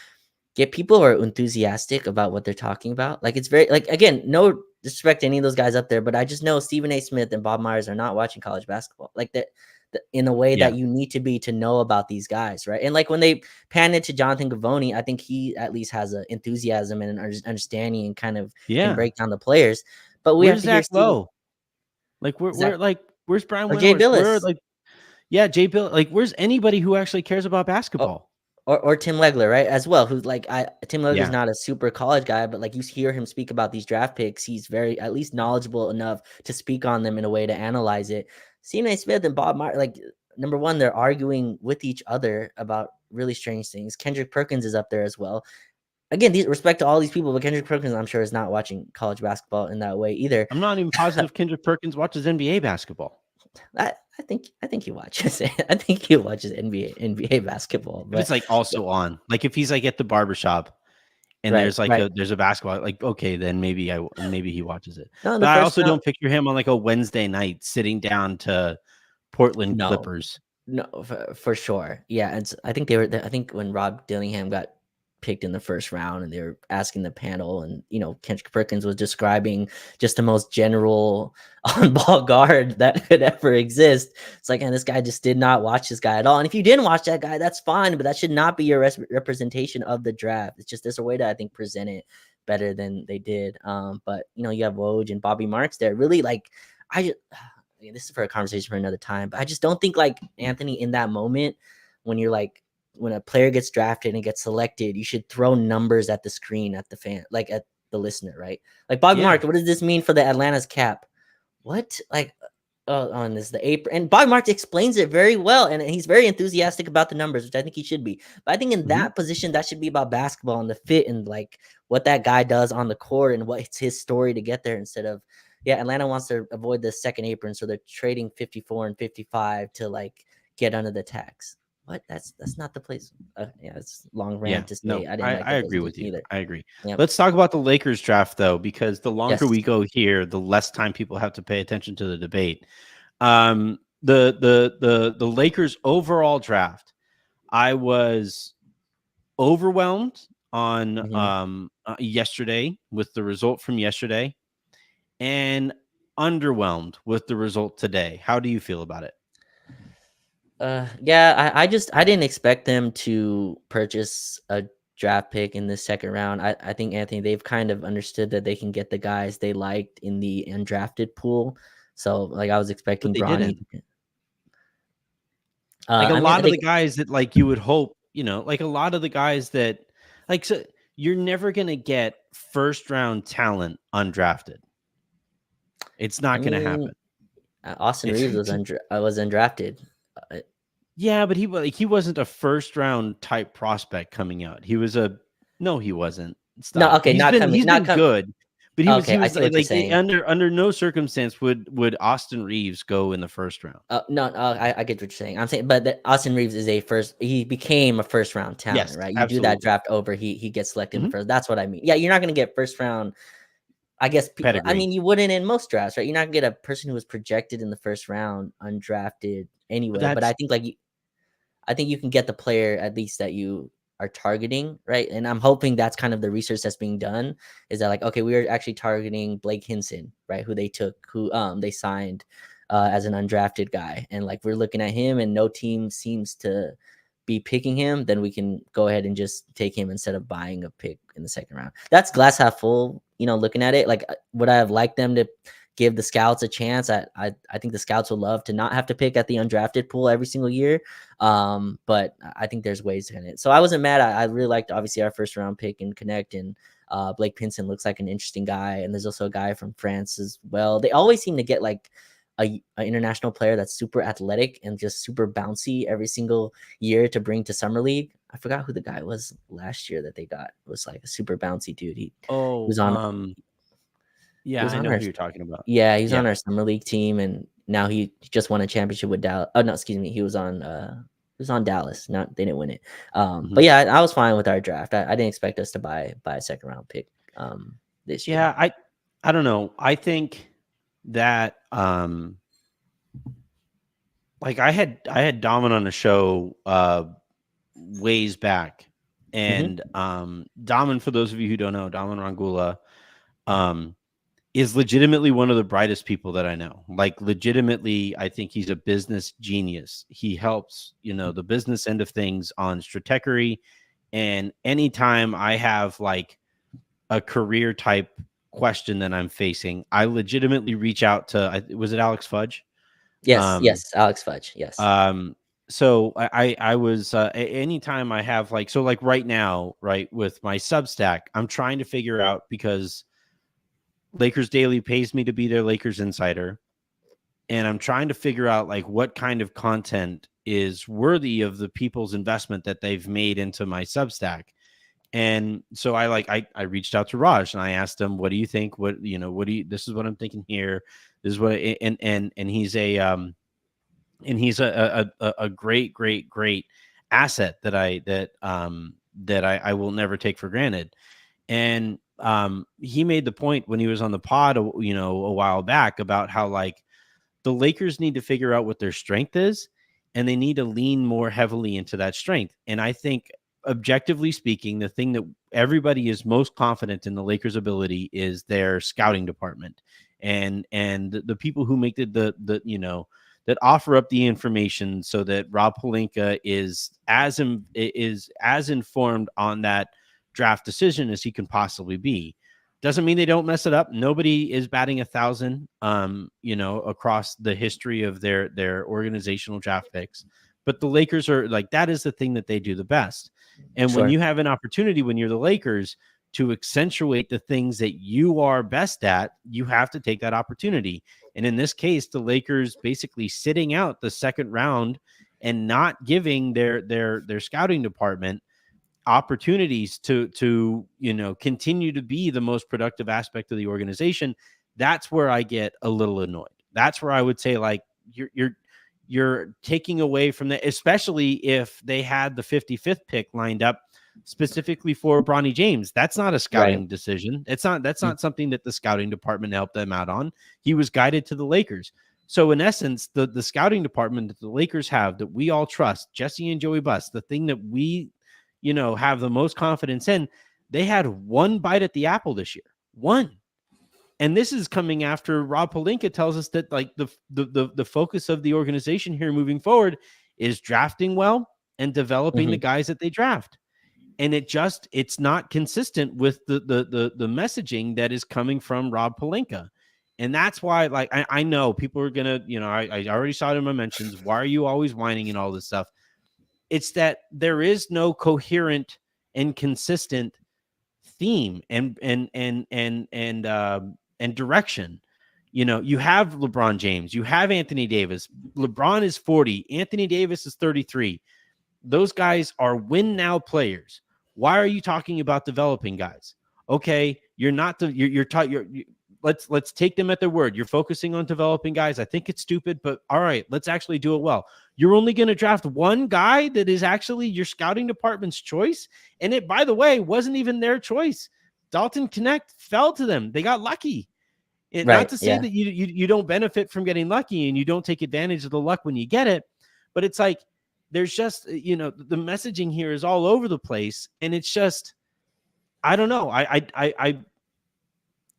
get people who are enthusiastic about what they're talking about. Like, it's very, like, again, no disrespect to any of those guys up there, but I just know Stephen A. Smith and Bob Myers are not watching college basketball like that, in a way Yeah. that you need to be to know about these guys, right? And like when they pan it to Jonathan Gavoni, I think he at least has an enthusiasm and an understanding and kind of can Yeah. break down the players. But we have Where's to hear Zach Stephen Lowe? Like Zach where's Brian or Jay Windhorst? Where Billis. like yeah, Jay Bill, like where's anybody who actually cares about Oh, basketball? or Tim Legler, right? As well, who's like Tim Legler's Yeah. not a super college guy, but like you hear him speak about these draft picks, he's very at least knowledgeable enough to speak on them in a way to analyze it. Stephen A. Smith and Bob Meyer, like number one, they're arguing with each other about really strange things. Kendrick Perkins is up there as well. Again, these respect to all these people, but Kendrick Perkins, I'm sure, is not watching college basketball in that way either. I'm not even positive Kendrick Perkins watches NBA basketball. I think he watches it. I think he watches NBA basketball, If it's but like also on, like if he's like at the barbershop and right, there's like right. there's a basketball, like okay, then maybe he watches it. No, in the But I first also round, don't picture him on like a Wednesday night sitting down to Portland no. Clippers. No, for sure. Yeah, I think they were. I think when Rob Dillingham got picked in the first round, and they were asking the panel, and Kendrick Perkins was describing just the most general on-ball guard that could ever exist. It's like, and this guy just did not watch this guy at all. And if you didn't watch that guy, that's fine, but that should not be your representation of the draft. It's just there's a way to, I think, present it better than they did. But you have Woj and Bobby Marks there. Really, like I. This is for a conversation for another time, but I just don't think like Anthony in that moment when you're like when a player gets drafted and gets selected, you should throw numbers at the screen at the fan, like at the listener, right? Like Bobby Yeah. Mark, what does this mean for the Atlanta's cap? What like on this the apron and Bobby Mark explains it very well, and he's very enthusiastic about the numbers, which I think he should be. But I think in Mhm. that position, that should be about basketball and the fit and like what that guy does on the court and what's his story to get there instead of Atlanta wants to avoid the second apron, so they're trading 54 and 55 to like get under the tax. What? That's not the place. It's long Yeah, rant to no, say I didn't like I the agree with presentation you. either. I agree. Yep. Let's talk about the Lakers draft though, because the longer Yes. we go here, the less time people have to pay attention to the debate. The Lakers overall draft, I was overwhelmed on hmm yesterday with the result from yesterday, and underwhelmed with the result today. How do you feel about it? Yeah, I didn't expect them to purchase a draft pick in the second round. I think Anthony, they've kind of understood that they can get the guys they liked in the undrafted pool. So like I was But expecting they Bronny. didn't. Like a I mean, lot of the guys that like you would hope, like a lot of the guys that like so you're never gonna get first round talent undrafted. It's I not gonna mean, happen. Austin Reeves was was undrafted. Uh, Yeah, but he wasn't a first round type prospect coming out. He was a no, he wasn't. no, Stop. okay, not coming, He's not been come. good, but Okay, he I was see what you're like saying. under no circumstance would Austin Reeves go in the first round. No, I get what you're saying. I'm saying, but Austin Reeves is he became a first round talent, Yes, right? You do that absolutely. draft over, he gets selected in the Mhm. first. That's what I mean. Yeah, you're not going to get first round. I guess people. I Pedigree. mean, you wouldn't in most drafts, right? You're not going to get a person who was projected in the first round undrafted But anyway. But I that's think I think you can get the player at least that you are targeting, right? And I'm hoping that's kind of the research that's being done. Is that like, okay, we are actually targeting Blake Hinson, right? Who they signed as an undrafted guy, and like we're looking at him, and no team seems to be picking him. Then we can go ahead and just take him instead of buying a pick in the second round. That's glass half full. Looking at it, like would I have liked them to give the scouts a chance. I think the scouts would love to not have to pick at the undrafted pool every single year. But I think there's ways to it. So I wasn't mad. I really liked obviously our first round pick and Connect, and Blake Pinson looks like an interesting guy. And there's also a guy from France as well. They always seem to get like a international player that's super athletic and just super bouncy every single year to bring to summer league. I forgot who the guy was last year that they got. It was like a super bouncy dude. He Oh, was on he yeah, was I on know our who you're talking about. yeah, he was Yeah. on our summer league team, and now he just won a championship with Dallas. Oh no, excuse me, he was on Dallas. Not they didn't win it. Mhm. But yeah, I was fine with our draft. I didn't expect us to buy a second round pick this year. Yeah, I don't know. I think that like I had Daman on the show ways back. Hmm. And Daman, for those of you who don't know, Daman Rangula um is legitimately one of the brightest people that I know. Like legitimately, I think he's a business genius. He helps, the business end of things on Stratechery. And anytime I have like a career type question that I'm facing, I legitimately reach out to, was it Alex Fudge? Yes, Um, yes, Alex Fudge. Yes. so I was anytime I have like, so like right now, right, with my Substack, I'm trying to figure out, because Lakers Daily pays me to be their Lakers insider, and I'm trying to figure out like what kind of content is worthy of the people's investment that they've made into my Substack. And so I reached out to Raj and I asked him, what do you think? What do you, this is what I'm thinking here. This is what, and he's a great, great, great asset that I will never take for granted. And he made the point when he was on the pod, a while back, about how like the Lakers need to figure out what their strength is, and they need to lean more heavily into that strength. And I think, objectively speaking, the thing that everybody is most confident in the Lakers' ability is their scouting department, and the people who make that offer up the information so that Rob Pelinka is as informed on that draft decision as he can possibly be. Doesn't mean they don't mess it up. Nobody is batting 1,000, across the history of their organizational draft picks. But the Lakers are like, that is the thing that they do the best. And when Sure. you have an opportunity, when you're the Lakers, to accentuate the things that you are best at, you have to take that opportunity. And in this case, the Lakers basically sitting out the second round and not giving their scouting department opportunities to continue to be the most productive aspect of the organization. That's where I get a little annoyed. That's where I would say, like, you're taking away from that, especially if they had the 55th pick lined up specifically for Bronny James. That's not a Right. scouting decision. That's not something that the scouting department helped them out on. He was guided to the Lakers. So in essence, the scouting department that the Lakers have, that we all trust, Jesse and Joey Buss, the thing that we have the most confidence in, they had one bite at the apple this year. One. And this is coming after Rob Pelinka tells us that like the focus of the organization here moving forward is drafting well and developing the Hmm. guys that they draft. And it's not consistent with the messaging that is coming from Rob Pelinka. And that's why, like, I know people are gonna, I already saw it in my mentions. Why are you always whining and all this stuff? It's that there is no coherent and consistent theme and direction. You have LeBron James, you have Anthony Davis. LeBron is 40, Anthony Davis is 33. Those guys are win now players. Why are you talking about developing guys? Okay, you're not the you're taught let's take them at their word. You're focusing on developing guys. I think it's stupid, but all right, let's actually do it well. You're only going to draft one guy that is actually your scouting department's choice, and it, by the way, wasn't even their choice. Dalton Connect fell to them. They got lucky. Not Right. to say Yeah. that you don't benefit from getting lucky and you don't take advantage of the luck when you get it, but it's like there's just the messaging here is all over the place, and it's just, I don't know. I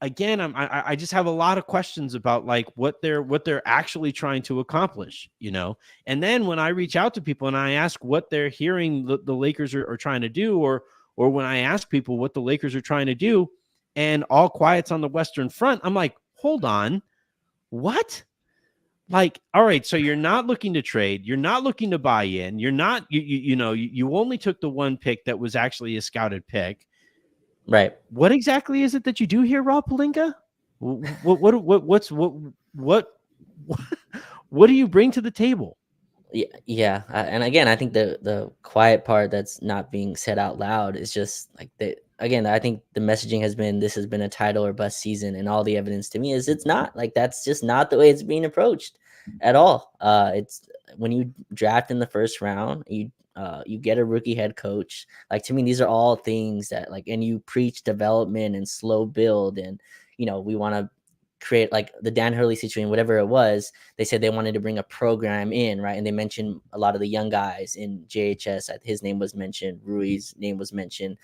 again, I just have a lot of questions about like what they're actually trying to accomplish. And then when I reach out to people and I ask what they're hearing the Lakers are trying to do, or when I ask people what the Lakers are trying to do, and all quiet's on the Western Front, I'm like, hold on, What? Like, all right, so you're not looking to trade, you're not looking to buy in, you're not you only took the one pick that was actually a scouted pick. Right. What exactly is it that you do here, Rob Pelinka? What what do you bring to the table? Yeah, and again, I think the quiet part that's not being said out loud is just like the again. I think the messaging has been this has been a title or bust season, and all the evidence to me is it's not. Like that's just not the way it's being approached at all. It's when you draft in the first round, you get a rookie head coach. Like to me, these are all things that like, and you preach development and slow build, and we want to create like the Dan Hurley situation, whatever it was. They said they wanted to bring a program in, right? And they mentioned a lot of the young guys in JHS. His name was mentioned. Rui's name was mentioned.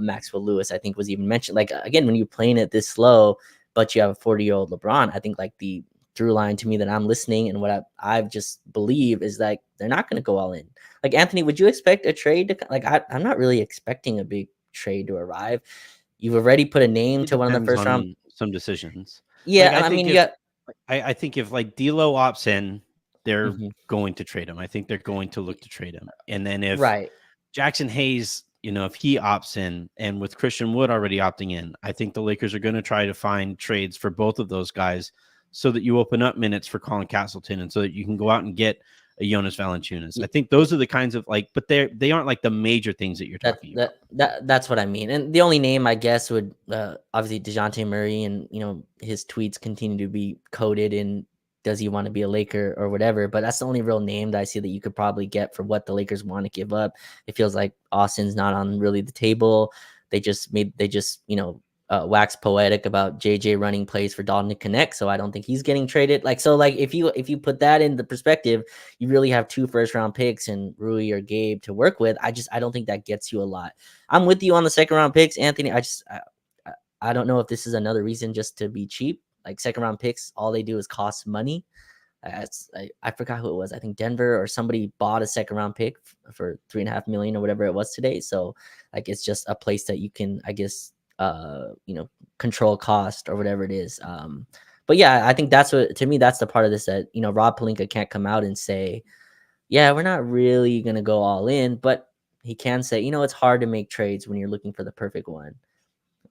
Maxwell Lewis, I think, was even mentioned. Like again, when you're playing it this slow, but you have a 40-year-old LeBron, I think like the through line to me that I'm listening and what I've just believe is like they're not going to go all in. Like Anthony, would you expect a trade to like? I'm not really expecting a big trade to arrive. You've already put a name It to one of the depends first round. on some decisions. Yeah, Like I and I think mean you if got. I think if like D'Lo opts in, they're Mhm. going to trade him. I think they're going to look to trade him. And then if Right. Jackson Hayes, if he opts in, and with Christian Wood already opting in, I think the Lakers are going to try to find trades for both of those guys so that you open up minutes for Colin Castleton and so that you can go out and get a Jonas Valanciunas. I think those are the kinds of like, but they aren't like the major things that you're That talking about. that that's what I mean. And the only name I guess would obviously DeJounte Murray, and his tweets continue to be coded in does he want to be a Laker or whatever. But that's the only real name that I see that you could probably get for what the Lakers want to give up. It feels like Austin's not on really the table. They just wax poetic about JJ running plays for Dalton to connect. So I don't think he's getting traded. Like so, like if you put that in the perspective, you really have 2 first-round picks and Rui or Gabe to work with. I don't think that gets you a lot. I'm with you on the second-round picks, Anthony. I don't know if this is another reason just to be cheap. Like second-round picks, all they do is cost money. I forgot who it was. I think Denver or somebody bought a second-round pick for 3.5 million or whatever it was today. So like it's just a place that you can, I guess, control cost or whatever it is. But yeah, I think that's what to me that's the part of this that Rob Pelinka can't come out and say, yeah, we're not really gonna go all in, but he can say, it's hard to make trades when you're looking for the perfect one.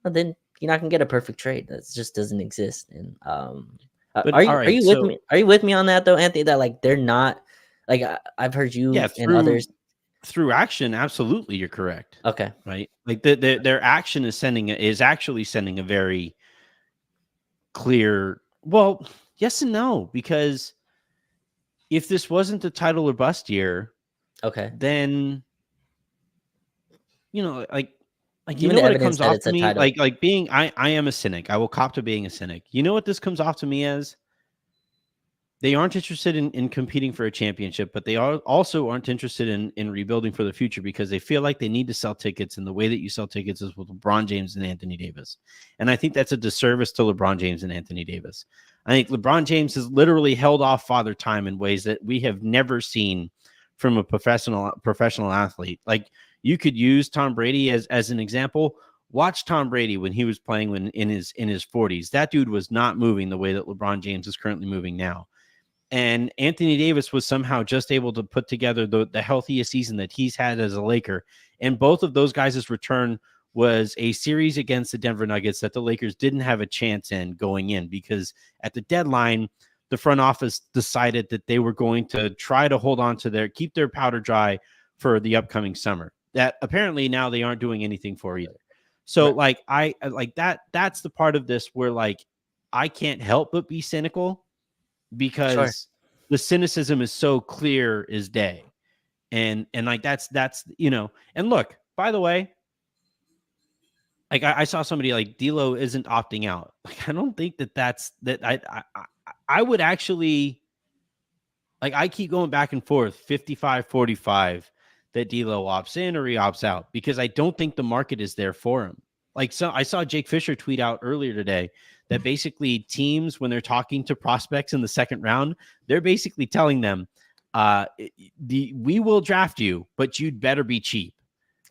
Well, then you're not gonna get a perfect trade. That just doesn't exist. And But are all you are right, you with so me? Are you with me on that though, Anthony? That like they're not like I've heard yeah, you and through others. through action, absolutely, you're correct. Okay, Right, like their action is actually sending a very clear. Well, yes and no, because if this wasn't a title or bust year, okay. then you know, like Given the what it evidence comes that off it's to a me, title, like being I am a cynic. I will cop to being a cynic. You know what this comes off to me as? They aren't interested in competing for a championship, but they also aren't interested in rebuilding for the future because they feel like they need to sell tickets. And the way that you sell tickets is with LeBron James and Anthony Davis. And I think that's a disservice to LeBron James and Anthony Davis. I think LeBron James has literally held off father time in ways that we have never seen from a professional athlete. Like you could use Tom Brady as an example. Watch Tom Brady when he was playing in his 40s. That dude was not moving the way that LeBron James is currently moving now. And Anthony Davis was somehow just able to put together the healthiest season that he's had as a Laker. And both of those guys' return was a series against the Denver Nuggets that the Lakers didn't have a chance in going in because at the deadline, the front office decided that they were going to try to hold on to keep their powder dry for the upcoming summer. That apparently now they aren't doing anything for either. So right? like I like that's the part of this where like I can't help but be cynical Sure. because the cynicism is so clear as day. And like that's and look, by the way, like I saw somebody like D'Lo isn't opting out. Like I don't think that's that I would actually like I keep going back and forth 55-45 that D'Lo opts in or he opts out because I don't think the market is there for him. Like so I saw Jake Fisher tweet out earlier today that basically teams when they're talking to prospects in the second round, they're basically telling them we will draft you, but you'd better be cheap.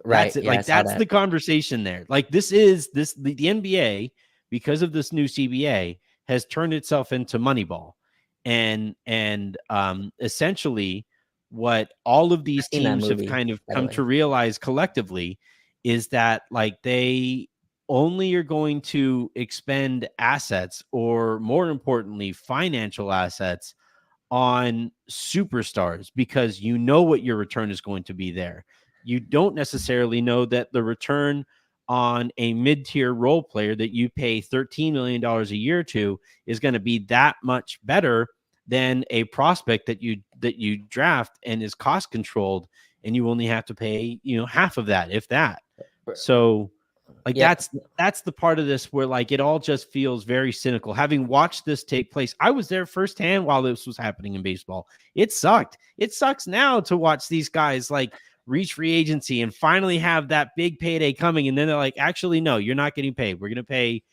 That's Right. it. Yeah, I Like saw that's that. the conversation there. Like this is the NBA because of this new CBA has turned itself into Moneyball. And essentially what all of I've these seen that teams have movie, kind of by the come to way. realize collectively is that like they only are going to expend assets, or more importantly financial assets, on superstars, because you know what your return is going to be there. You don't necessarily know that the return on a mid-tier role player that you pay $13 million a year to is going to be that much better than a prospect that you draft and is cost controlled, and you only have to pay, half of that, if that. So like Yep. that's the part of this where like it all just feels very cynical. Having watched this take place, I was there firsthand while this was happening in baseball. It sucked. It sucks now to watch these guys like reach free agency and finally have that big payday coming, and then they're like, actually, no, you're not getting paid. We're gonna pay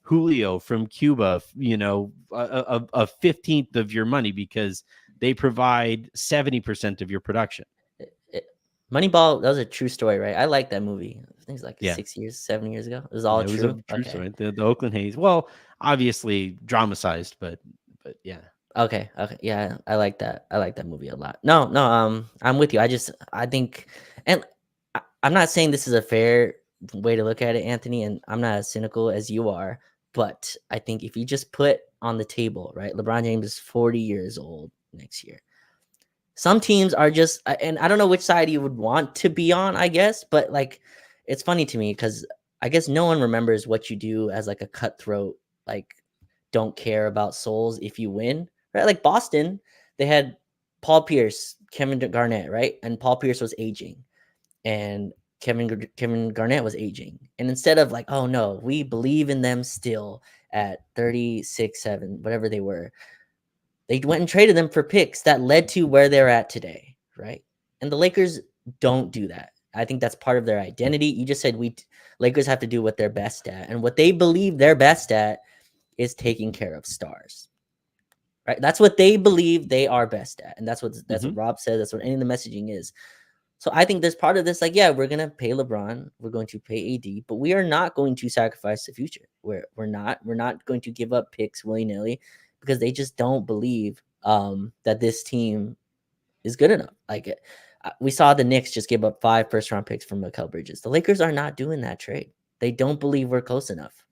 Julio from Cuba, a 15th of your money because they provide 70% of your production. It- Moneyball, that was a true story, right? I like that movie. I think it's like Yeah. 6 years, 7 years ago. It was all Yeah, it was a true. true Okay. story. The Oakland Haze. Well, obviously dramatized, but yeah. Okay. Okay. Yeah, I like that. I like that movie a lot. No, no, I'm with you. I think, and I'm not saying this is a fair way to look at it, Anthony, and I'm not as cynical as you are, but I think if you just put on the table, right, LeBron James is 40 years old next year. Some teams are just, and I don't know which side you would want to be on, I guess, but like, it's funny to me because I guess no one remembers what you do as like a cutthroat, like, don't care about souls if you win, right? Like Boston, they had Paul Pierce, Kevin Garnett, right? And Paul Pierce was aging, and Kevin Garnett was aging. And instead of like, oh no, we believe in them still at 36, 7, whatever they were, they went and traded them for picks that led to where they're at today, right? And the Lakers don't do that. I think that's part of their identity. You just said Lakers have to do what they're best at, and what they believe they're best at is taking care of stars. Right? That's what they believe they are best at, and that's what Mm-hmm. Rob said. That's what any of the messaging is. So I think there's part of this, like, yeah, we're gonna pay LeBron, we're going to pay AD, but we are not going to sacrifice the future. We're not going to give up picks willy nilly because they just don't believe that this team is good enough. Like we saw the Knicks just give up 5 first round picks from Mikal Bridges. The Lakers are not doing that trade. They don't believe we're close enough.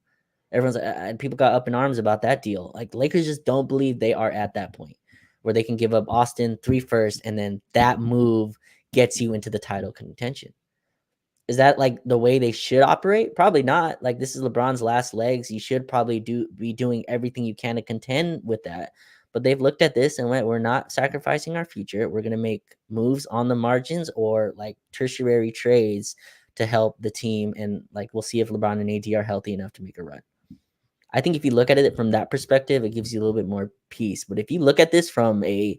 Everyone's and people got up in arms about that deal. Like the Lakers just don't believe they are at that point where they can give up Austin 3 first, and then that move gets you into the title contention. Is that like the way they should operate? Probably not. Like this is LeBron's last legs. You should probably be doing everything you can to contend with that. But they've looked at this and went, we're not sacrificing our future. We're going to make moves on the margins or like tertiary trades to help the team. And like we'll see if LeBron and AD are healthy enough to make a run. I think if you look at it from that perspective, it gives you a little bit more peace. But if you look at this from a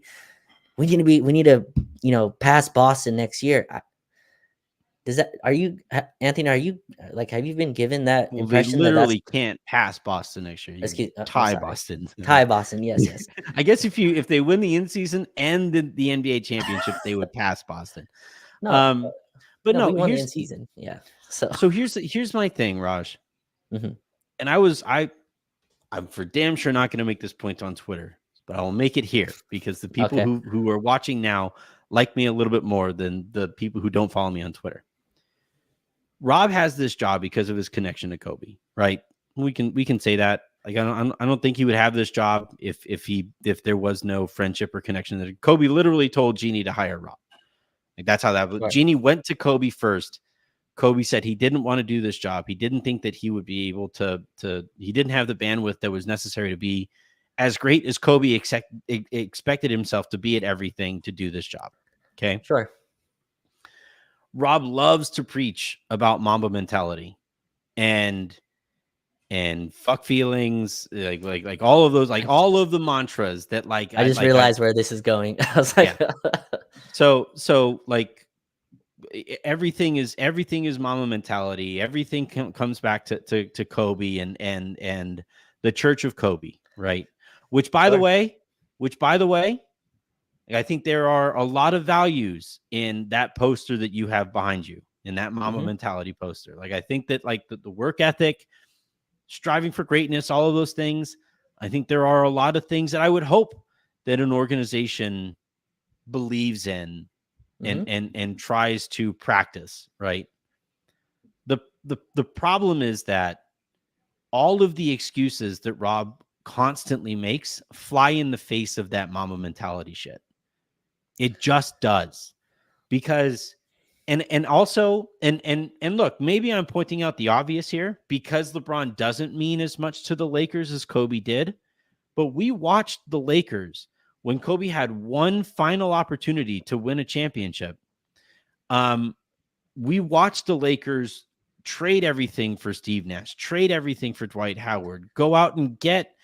we need to pass Boston next year. Anthony? Are you like have you been given that Well, they impression that that's literally can't pass Boston next year. You can excuse? I'm tie sorry, Boston. tie Boston. Yes, yes. I guess if they win the in season and the NBA championship, they would pass Boston. No, Um, but no, we no, won the in season. Yeah. So here's my thing, Raj. mhm. And I'm for damn sure not going to make this point on Twitter, but I'll make it here because the people Okay, who are watching now like me a little bit more than the people who don't follow me on Twitter. Rob has this job because of his connection to Kobe, right? We can say that. Like I don't think he would have this job if there was no friendship or connection. That Kobe literally told Jeannie to hire Rob. Like that's how that. sure. Jeannie went to Kobe first. Kobe said he didn't want to do this job. He didn't think that he would be able to. He didn't have the bandwidth that was necessary to be as great as Kobe expected himself to be at everything to do this job. Okay. Sure. Rob loves to preach about Mamba mentality and fuck feelings, like all of those, like all of the mantras that I just realized where this is going. I was yeah. like, So like everything is Mamba mentality. Everything comes back to Kobe and the Church of Kobe, right? Which by the sure. way, I think there are a lot of values in that poster that you have behind you, in that Mamba Hmm. mentality poster. Like I think that like the work ethic, striving for greatness, all of those things, I think there are a lot of things that I would hope that an organization believes in Hmm. and tries to practice, right? The problem is that all of the excuses that Rob constantly makes fly in the face of that mama mentality shit. It just does. Because and also and look, maybe I'm pointing out the obvious here because LeBron doesn't mean as much to the Lakers as Kobe did, but we watched the Lakers when Kobe had one final opportunity to win a championship. Um, we watched the Lakers trade everything for Steve Nash, trade everything for Dwight Howard, go out and get,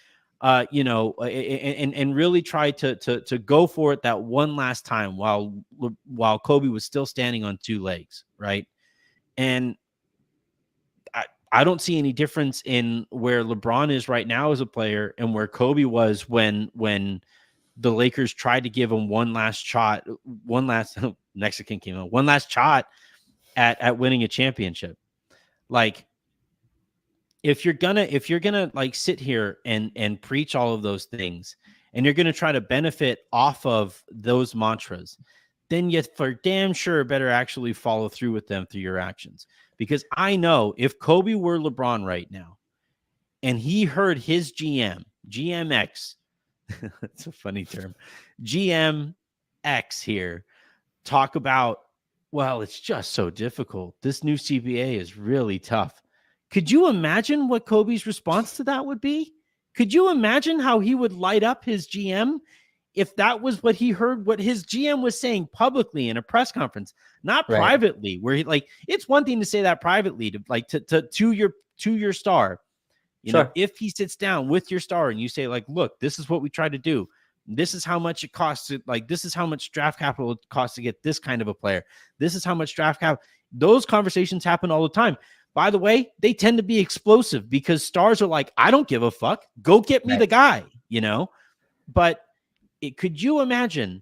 and really try to go for it that one last time while Kobe was still standing on two legs, right? And I don't see any difference in where LeBron is right now as a player and where Kobe was when the Lakers tried to give him one last shot, one last Mexican came out, one last shot at winning a championship. Like if you're gonna like sit here and preach all of those things and you're gonna try to benefit off of those mantras, then you for damn sure better actually follow through with them through your actions. Because I know if Kobe were LeBron right now and he heard his GMX, it's a funny term, GMX here talk about, well, it's just so difficult. This new CBA is really tough. Could you imagine what Kobe's response to that would be? Could you imagine how he would light up his GM if that was what he heard, what his GM was saying publicly in a press conference, not Right. privately, where he like it's one thing to say that privately to like to your star. Sure. If he sits down with your star and you say, like, look, this is what we try to do. This is how much it costs to like, this is how much draft capital it costs to get this kind of a player. This is how much draft cap. Those conversations happen all the time. By the way, they tend to be explosive because stars are like, I don't give a fuck. Go get me Right. the guy. But could you imagine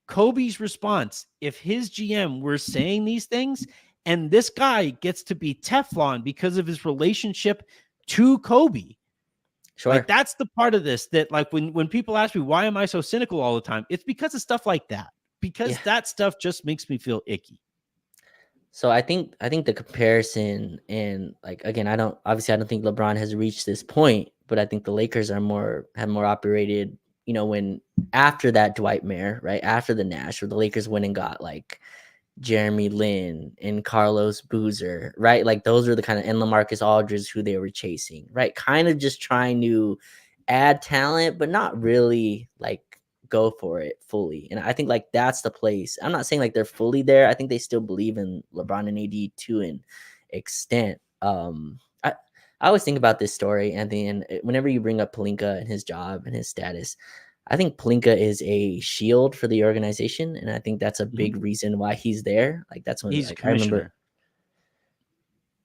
Kobe's response if his GM were saying these things and this guy gets to be Teflon because of his relationship to Kobe? Like Sure. that's the part of this that like when people ask me why am I so cynical all the time, it's because of stuff like that. Yeah. Because that stuff just makes me feel icky. So I think the comparison, and like again, I don't think LeBron has reached this point, but I think the Lakers have more operated, when after that Dwight Mayer, right? After the Nash, where the Lakers went and got like Jeremy Lin and Carlos Boozer, right? Like those are the kind of, and LaMarcus Aldridge who they were chasing, right? Kind of just trying to add talent, but not really like go for it fully. And I think like that's the place. I'm not saying like they're fully there. I think they still believe in LeBron and AD to an extent. I always think about this story, Anthony, and whenever you bring up Palinka and his job and his status, I think Palinka is a shield for the organization, and I think that's a Mhm. big reason why he's there. Like that's when, He's a like I remember, commissioner.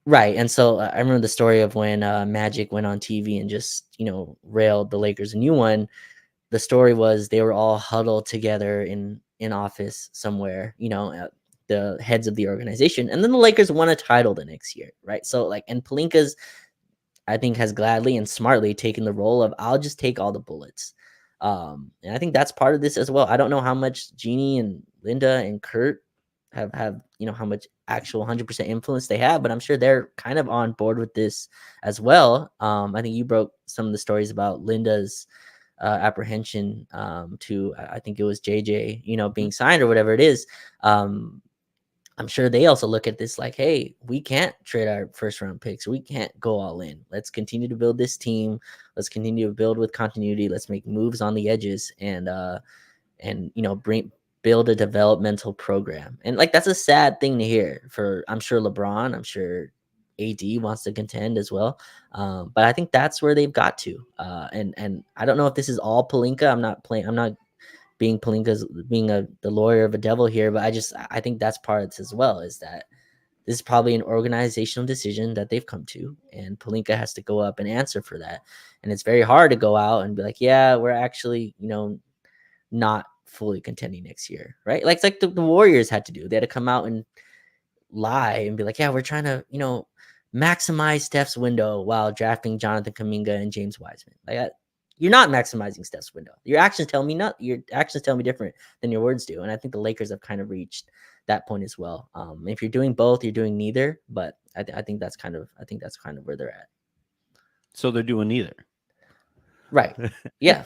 right? And so I remember the story of when Magic went on TV and just railed the Lakers a new one. The story was they were all huddled together in office somewhere, the heads of the organization, and then the Lakers won a title the next year, right? So like, and Palinka's, I think, has gladly and smartly taken the role of I'll just take all the bullets. And I think that's part of this as well. I don't know how much Jeannie and Linda and Kurt have how much actual 100% influence they have, but I'm sure they're kind of on board with this as well. I think you broke some of the stories about Linda's apprehension to, I think it was JJ, Mhm. being signed or whatever it is. I'm sure they also look at this like, hey, we can't trade our first round picks. We can't go all in. Let's continue to build this team. Let's continue to build with continuity. Let's make moves on the edges and bring build a developmental program. And like that's a sad thing to hear for, I'm sure, LeBron. I'm sure AD wants to contend as well. But I think that's where they've got to. And I don't know if this is all Palinka. I'm not being Palinka's being the lawyer of a devil here, but I think that's part of this as well, is that this is probably an organizational decision that they've come to, and Palinka has to go up and answer for that. And it's very hard to go out and be like, yeah, we're actually, not fully contending next year, right? Like it's like the Warriors had to do. They had to come out and lie and be like, yeah, we're trying to, maximize Steph's window while drafting Jonathan Kaminga and James Wiseman. Like that, you're not maximizing Steph's window. Your actions tell me not. Your actions tell me different than your words do, and I think the Lakers have kind of reached that point as well. If you're doing both, you're doing neither. But I think that's kind of where they're at. So they're doing neither. Right. Yeah.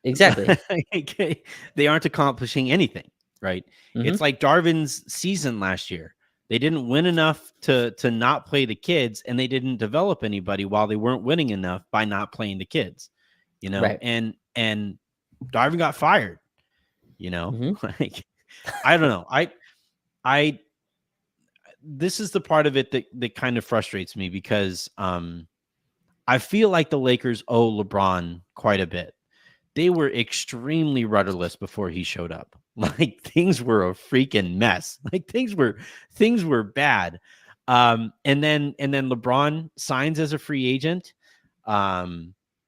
Exactly. Okay. They aren't accomplishing anything, right? It's like Darvin's season last year. They didn't win enough to not play the kids, and they didn't develop anybody while they weren't winning enough by not playing the kids, Right. and Darvin got fired, like, I don't know. I this is the part of it that kind of frustrates me because I feel like the Lakers owe LeBron quite a bit. They were extremely rudderless before he showed up. Like, things were a freaking mess. Like, things were bad. And then LeBron signs as a free agent,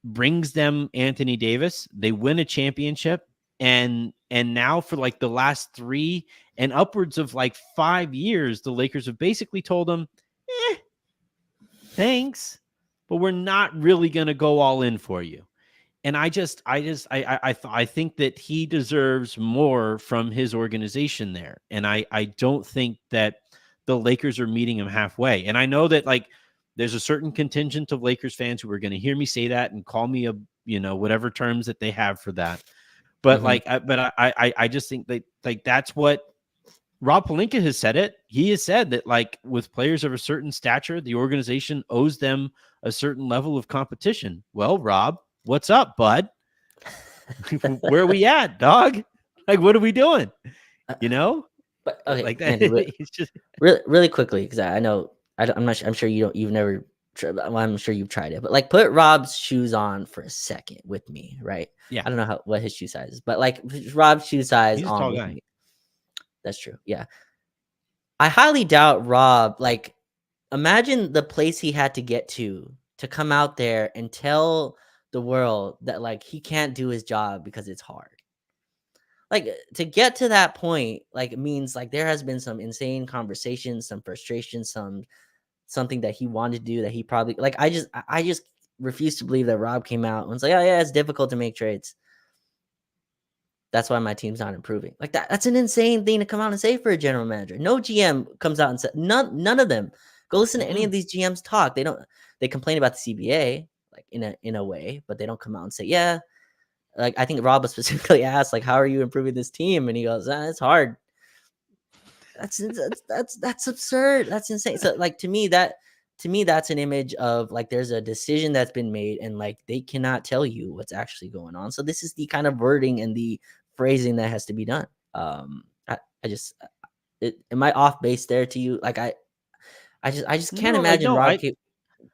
brings them Anthony Davis. They win a championship, and now for like the last 3 and upwards of like 5 years, the Lakers have basically told him, thanks, but we're not really going to go all in for you. And I think that he deserves more from his organization there. And I don't think that the Lakers are meeting him halfway. And I know that, like, there's a certain contingent of Lakers fans who are going to hear me say that and call me whatever terms that they have for that. But I just think that, like, that's what Rob Pelinka has said it. He has said that, like, with players of a certain stature, the organization owes them a certain level of competition. Well, Rob, what's up, bud? Where are we at, dog? Like, what are we doing? But okay, like that. Andy, It's just really quickly, because I know I'm not. I'm sure you've never. Well, I'm sure you've tried it, but like, put Rob's shoes on for a second with me, right? Yeah. I don't know what his shoe size is, but like, Rob's shoe size He's a on tall with guy. me. That's true. Yeah. I highly doubt Rob, like, imagine the place he had to get to come out there and tell the world that, like, he can't do his job because it's hard. Like, to get to that point, like, it means, like, there has been some insane conversations, some frustration, something that he wanted to do that he probably, like, I just refuse to believe that Rob came out and was like, oh yeah, it's difficult to make trades. That's why my team's not improving. Like, that's an insane thing to come out and say for a general manager. No GM comes out and says, none of them. Go listen to any of these GMs talk. They complain about the CBA, like, in a way, but they don't come out and say, yeah. Like, I think Rob was specifically asked, like, how are you improving this team? And he goes, it's hard. That's absurd. That's insane. So, like, to me, that's an image of, like, there's a decision that's been made, and, like, they cannot tell you what's actually going on. So this is the kind of wording and the phrasing that has to be done. Am I off base there to you? Like, I just can't imagine Rob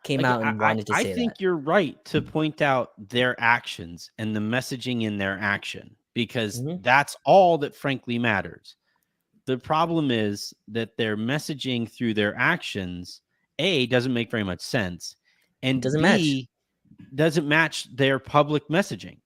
came out and wanted to say that. I think you're right to point out their actions and the messaging in their action, because that's all that frankly matters. The problem is that their messaging through their actions, A, doesn't make very much sense, and B, doesn't match their public messaging.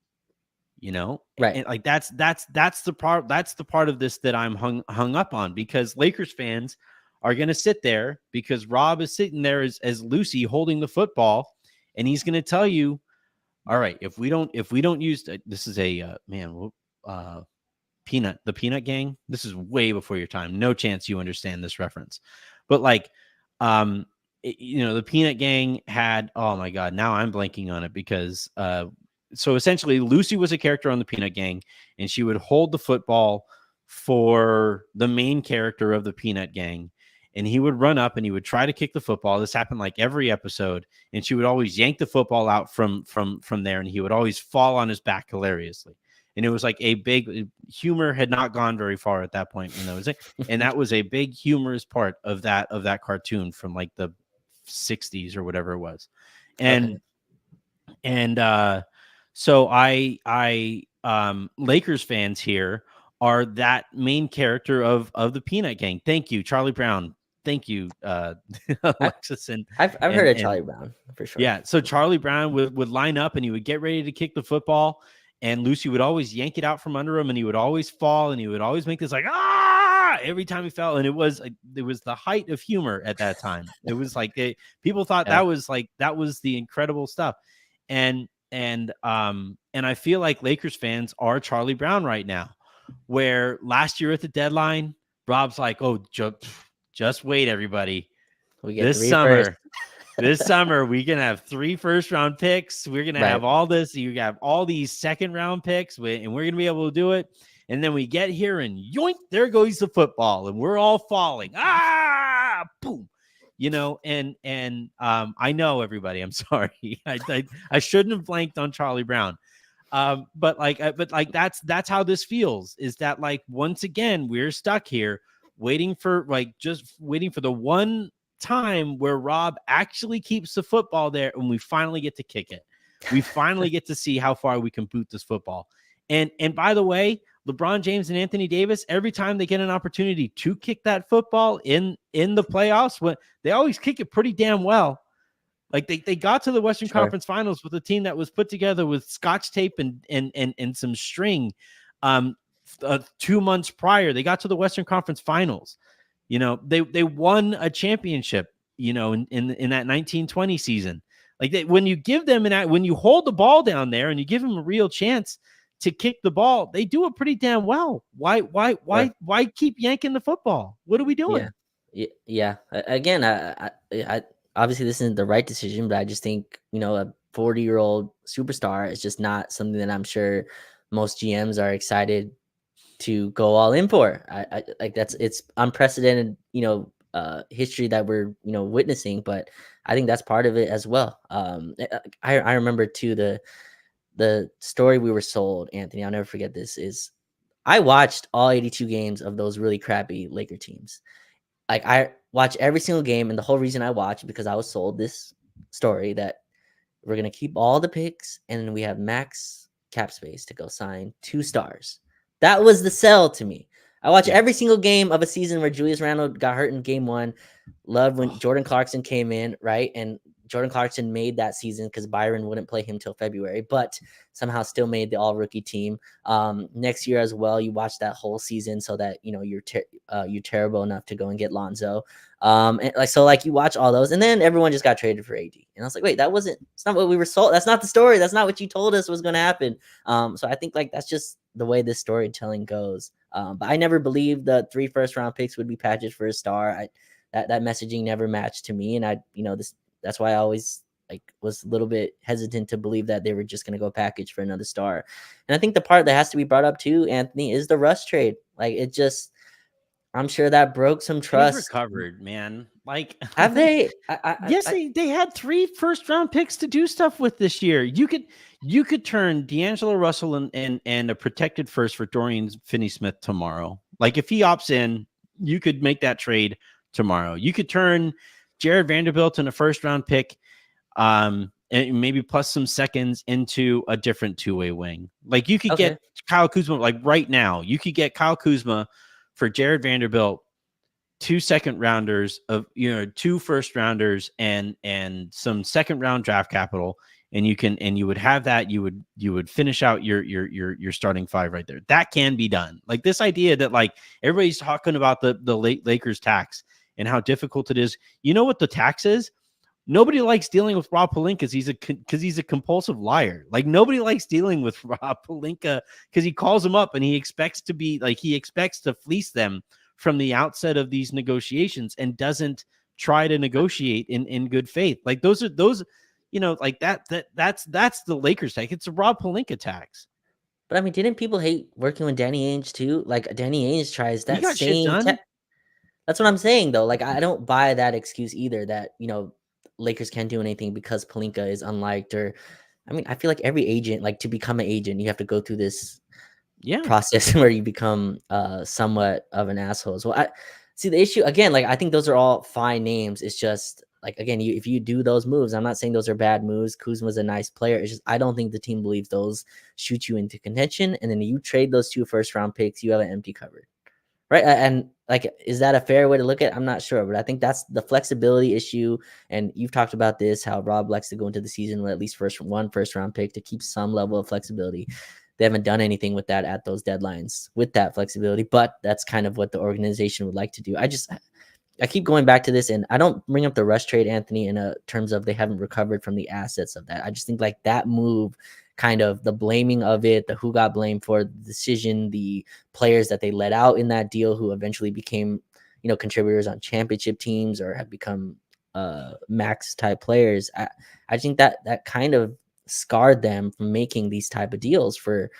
Right? And, like, that's the part of this that I'm hung up on, because Lakers fans are going to sit there because Rob is sitting there as Lucy holding the football, and he's going to tell you, all right, if we don't use this is a the Peanut Gang. This is way before your time. No chance you understand this reference, but, like, the Peanut Gang had, oh my God, now I'm blanking on it, because so essentially Lucy was a character on the Peanut Gang, and she would hold the football for the main character of the Peanut Gang, and he would run up and he would try to kick the football. This happened like every episode, and she would always yank the football out from there, and he would always fall on his back hilariously. And it was like a big humor had not gone very far at that point when that was it. And that was a big humorous part of that cartoon from like the 60s or whatever it was. And so I Lakers fans here are that main character of the Peanut Gang. Thank you, Charlie Brown. Thank you, Alexis. And I've heard of Charlie Brown for sure. Yeah, so Charlie Brown would line up and he would get ready to kick the football, and Lucy would always yank it out from under him, and he would always fall, and he would always make this like every time he fell, and it was the height of humor at that time. It was like people thought that was the incredible stuff, and and I feel like Lakers fans are Charlie Brown right now, where last year at the deadline, Rob's like, "Oh, just wait, everybody. We get This three first. summer, this summer, we can have 3 first-round picks. We're gonna Right. have all this. You have all these second-round picks, and we're gonna be able to do it." And then we get here, and yoink, there goes the football, and we're all falling. Ah, boom. I know everybody. I'm sorry. I shouldn't have blanked on Charlie Brown. But that's how this feels. Is that like once again we're stuck here waiting for the one time where Rob actually keeps the football there and we finally get to kick it. We finally get to see how far we can boot this football. And by the way, LeBron James and Anthony Davis, every time they get an opportunity to kick that football in the playoffs, when they always kick it pretty damn well. Like they got to the Western Conference Finals with a team that was put together with scotch tape and some string. 2 months prior, they got to the Western Conference Finals. They won a championship. In that 1920 season, when you give them when you hold the ball down there and you give them a real chance to kick the ball, they do it pretty damn well. Why keep yanking the football? What are we doing? Yeah. Again, I obviously this isn't the right decision, but I just think a 40-year-old superstar is just not something that I'm sure most GMs are excited to go all in for. I like it's unprecedented, history that we're witnessing, but I think that's part of it as well. I remember too the story we were sold, Anthony. I'll never forget this. Is I watched all 82 games of those really crappy Laker teams. Like I watch every single game, and the whole reason I watch because I was sold this story that we're gonna keep all the picks, and we have max cap space to go sign 2 stars. That was the sell to me. I watch every single game of a season where Julius Randle got hurt in game 1. Loved when Jordan Clarkson came in, right? And Jordan Clarkson made that season because Byron wouldn't play him till February, but somehow still made the all rookie team. Next year as well, you watch that whole season so that you're terrible enough to go and get Lonzo. And you watch all those, and then everyone just got traded for AD. And I was like, wait, it's not what we were sold. That's not the story. That's not what you told us was going to happen. So I think that's just the way this storytelling goes. But I never believed the 3 first-round picks would be packaged for a star. That messaging never matched to me, and that's why I always was a little bit hesitant to believe that they were just going to go package for another star. And I think the part that has to be brought up too, Anthony, is the Russ trade. I'm sure that broke some trust. They've recovered, man. Have they? Yes, they had 3 first-round picks to do stuff with this year. You could turn D'Angelo Russell and a protected first for Dorian Finney-Smith tomorrow. If he opts in, you could make that trade tomorrow. You could turn Jared Vanderbilt and a first-round pick, and maybe plus some seconds into a different 2-way wing. You could get Kyle Kuzma. Right now, you could get Kyle Kuzma for Jared Vanderbilt, 2 second-rounders of 2 first-rounders and some second-round draft capital, and you would have that. You would finish out your starting 5 right there. That can be done. This idea that everybody's talking about the Lakers tax and how difficult it is. You know what the tax is? Nobody likes dealing with Rob Pelinka because he's a compulsive liar. Nobody likes dealing with Rob Pelinka because he calls them up and he expects to fleece them from the outset of these negotiations and doesn't try to negotiate in good faith. That's the Lakers tax. It's a Rob Pelinka tax. But I mean, didn't people hate working with Danny Ainge too? Danny Ainge tries that same. That's what I'm saying though. I don't buy that excuse either. That Lakers can't do anything because Pelinka is unliked. Or, I mean, I feel like every agent, to become an agent, you have to go through this process where you become somewhat of an asshole. So I see the issue again. I think those are all fine names. It's just again, if you do those moves, I'm not saying those are bad moves. Kuzma's a nice player. It's just I don't think the team believes those shoot you into contention. And then you trade those 2 first-round picks, you have an empty cupboard. Right. And is that a fair way to look at it? I'm not sure, but I think that's the flexibility issue. And you've talked about this, how Rob likes to go into the season with at least one first-round pick to keep some level of flexibility. They haven't done anything with that at those deadlines with that flexibility, but that's kind of what the organization would like to do. I keep going back to this, and I don't bring up the Rush trade, Anthony, in a terms of they haven't recovered from the assets of that. I just think like that move, kind of the blaming of it, the who got blamed for the decision, the players that they let out in that deal who eventually became, contributors on championship teams or have become max type players. I think that kind of scarred them from making these type of deals for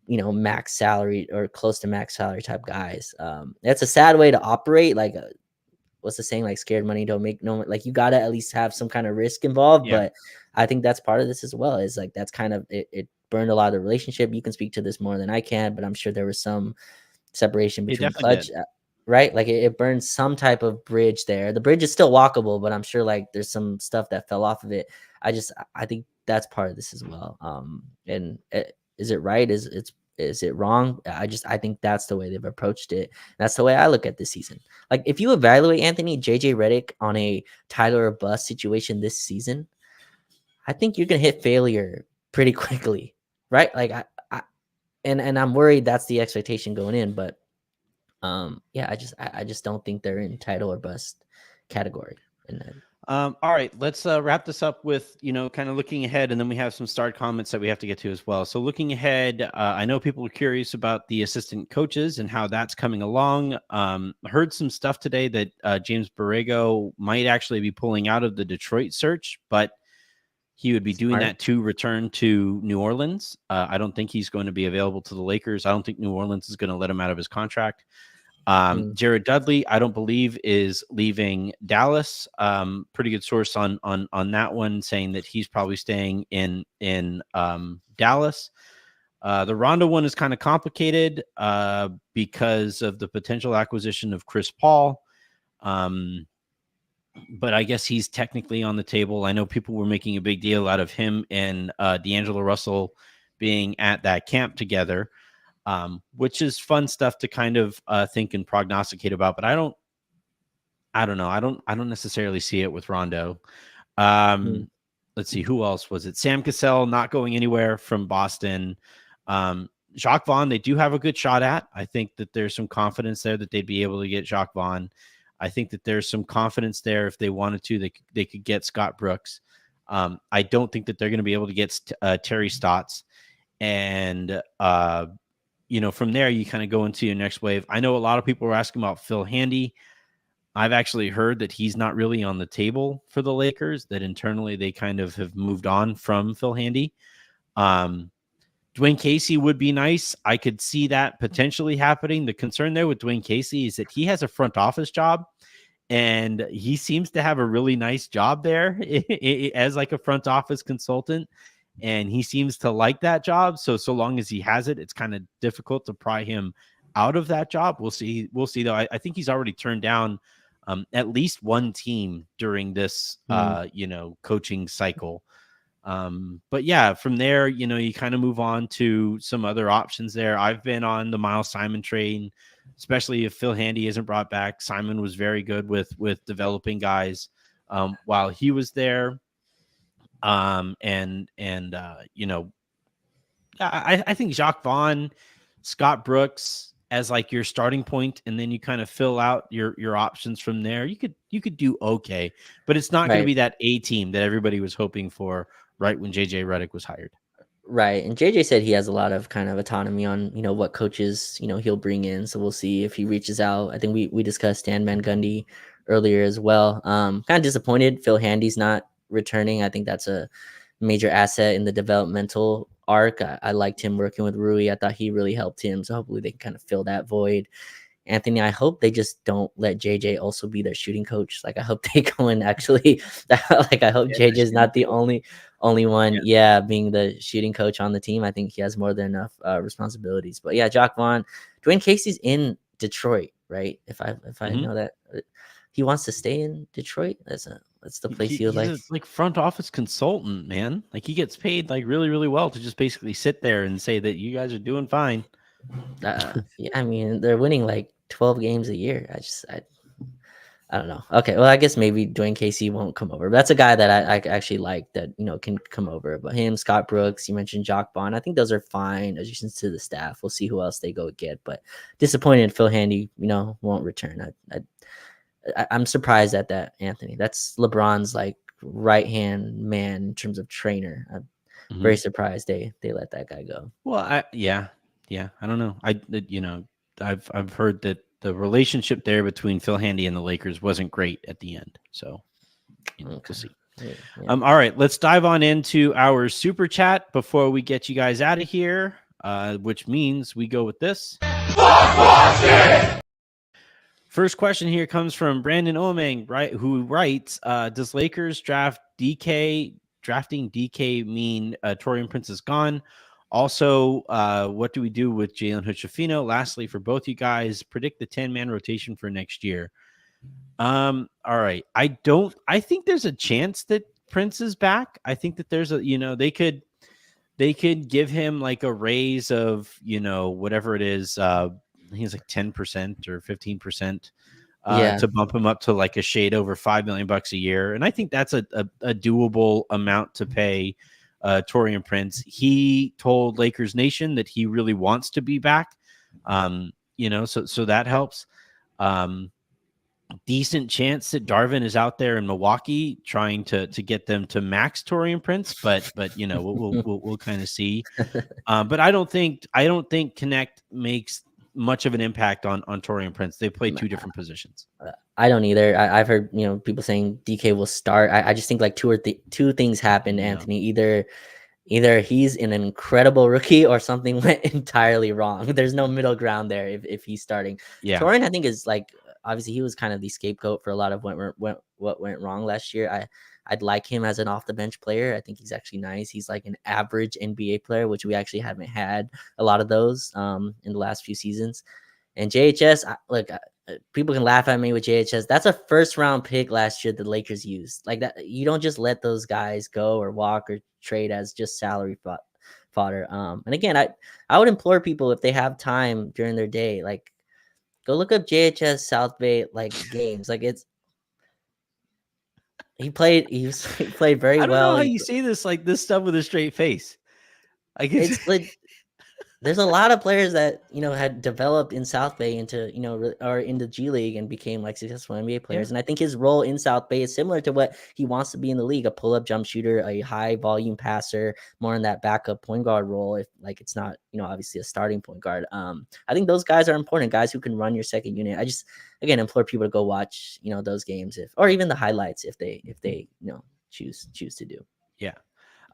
max salary or close to max salary type guys. That's a sad way to operate. Like, what's the saying? Like, scared money don't make no. Like, you gotta at least have some kind of risk involved. Yeah, But I think that's part of this as well. Is like that's kind of it burned a lot of the relationship. You can speak to this more than I can, but I'm sure there was some separation it between definitely did. clutch. Right, like it burns some type of bridge there. The bridge is still walkable, but I'm sure like there's some stuff that fell off of it. I think that's part of this as well. And is it right? Is it wrong? I think that's the way they've approached it. That's the way I look at this season. Like, if you evaluate Anthony JJ Redick on a Tyler or bust situation this season, I think you're gonna hit failure pretty quickly, right? Like and I'm worried that's the expectation going in, but yeah, I just don't think they're in title or bust category. And All right, let's wrap this up with kind of looking ahead, and then we have some start comments that we have to get to as well. So looking ahead, I know people are curious about the assistant coaches and how that's coming along. Heard some stuff today that James Borrego might actually be pulling out of the Detroit search, but he would be doing smart. that to return to New Orleans. I don't think he's going to be available to the Lakers. I don't think New Orleans is going to let him out of his contract. Mm, Jared Dudley, I don't believe is leaving Dallas. Pretty good source on that one, saying that he's probably staying in Dallas. The Rondo one is kind of complicated because of the potential acquisition of Chris Paul. But I guess he's technically on the table. I know people were making a big deal out of him and D'Angelo Russell being at that camp together, which is fun stuff to kind of think and prognosticate about. But I don't know. I don't necessarily see it with Rondo. mm, Let's see, who else was it? Sam Cassell not going anywhere from Boston. Jacques Vaughn, they do have a good shot at. I think that there's some confidence there that they'd be able to get Jacques Vaughn. I think that there's some confidence there if they wanted to, they could get Scott Brooks. I don't think that they're going to be able to get Terry Stotts. And, from there, you kind of go into your next wave. I know a lot of people were asking about Phil Handy. I've actually heard that he's not really on the table for the Lakers, that internally they kind of have moved on from Phil Handy. Dwayne Casey would be nice. I could see that potentially happening. The concern there with Dwayne Casey is that he has a front office job, and he seems to have a really nice job there as like a front office consultant, and he seems to like that job. So long as he has it, it's kind of difficult to pry him out of that job. We'll see though. I think he's already turned down at least one team during this mm. coaching cycle. But yeah, from there, you kind of move on to some other options there. I've been on the Miles Simon train, especially if Phil Handy isn't brought back. Simon was very good with developing guys while he was there. I think Jacques Vaughn, Scott Brooks as like your starting point, and then you kind of fill out your options from there. You could do okay, but it's not going to Right. be that A team that everybody was hoping for right when JJ Redick was hired. Right. And JJ said he has a lot of kind of autonomy on, what coaches, he'll bring in. So we'll see if he reaches out. I think we discussed Stan Van Gundy earlier as well. Kind of disappointed Phil Handy's not returning. I think that's a major asset in the developmental arc. I liked him working with Rui. I thought he really helped him. So hopefully they can kind of fill that void. Anthony, I hope they just don't let JJ also be their shooting coach. Like, I hope they go and actually like, I hope Yeah, JJ the is shooting not the coach. only one, Yeah. yeah, being the shooting coach on the team. I think he has more than enough responsibilities. But yeah, Jacques Vaughn, Dwayne Casey's in Detroit, right? If I Mm-hmm. know that he wants to stay in Detroit, that's the place he would He's like. a like front office consultant, man. Like he gets paid like really, really well to just basically sit there and say that you guys are doing fine. Yeah, I mean, they're winning like 12 games a year. I don't know. Okay, well, I guess maybe Dwayne Casey won't come over. But that's a guy that I actually like that can come over. But him, Scott Brooks, you mentioned Jock Bond. I think those are fine additions to the staff. We'll see who else they go get. But disappointed Phil Handy, won't return. I'm surprised at that, Anthony. That's LeBron's like right hand man in terms of trainer. I'm Mhm. very surprised they let that guy go. Well, yeah, I don't know. I've heard that the relationship there between Phil Handy and the Lakers wasn't great at the end. So, we'll Okay. see. Yeah. All right, let's dive on into our super chat before we get you guys out of here, which means we go with this. First question here comes from Brandon Omeng, right? Who writes, "Does Lakers drafting DK mean Torian Prince is gone? Also, what do we do with Jalen Hood-Schifino? Lastly, for both you guys, predict the 10-man rotation for next year." All right. I think there's a chance that Prince is back. I think that there's they could give him like a raise of, whatever it is. I think it's like 10% or 15%, Yeah. to bump him up to like a shade over $5 million a year. And I think that's a doable amount to pay Torian Prince. He told Lakers Nation that he really wants to be back. So that helps. Decent chance that Darvin is out there in Milwaukee trying to get them to max Torian Prince, but we'll kind of see. But I don't think Connect makes much of an impact on Torian Prince. They play two different positions. I don't either. I've heard people saying DK will start. I just think like two things happened, Yeah. Anthony. Either he's an incredible rookie or something went entirely wrong. There's no middle ground there if he's starting. Yeah. Torian, I think, is like obviously he was kind of the scapegoat for a lot of what went wrong last year. I'd like him as an off the bench player. I think he's actually nice. He's like an average NBA player, which we actually haven't had a lot of those in the last few seasons. And JHS, look, people can laugh at me with JHS. That's a first round pick last year the Lakers used. Like that, you don't just let those guys go or walk or trade as just salary fodder. And again, I would implore people if they have time during their day, like go look up JHS South Bay like games. Like he played very I don't know well. how you say this stuff with a straight face. I guess It's like there's a lot of players that had developed in South Bay into or in the G League and became like successful NBA players. Yeah. And I think his role in South Bay is similar to what he wants to be in the league: a pull-up jump shooter, a high volume passer, more in that backup point guard role. If like it's not obviously a starting point guard. I think those guys are important, guys who can run your second unit. I just again implore people to go watch those games or even the highlights if they choose to do. Yeah.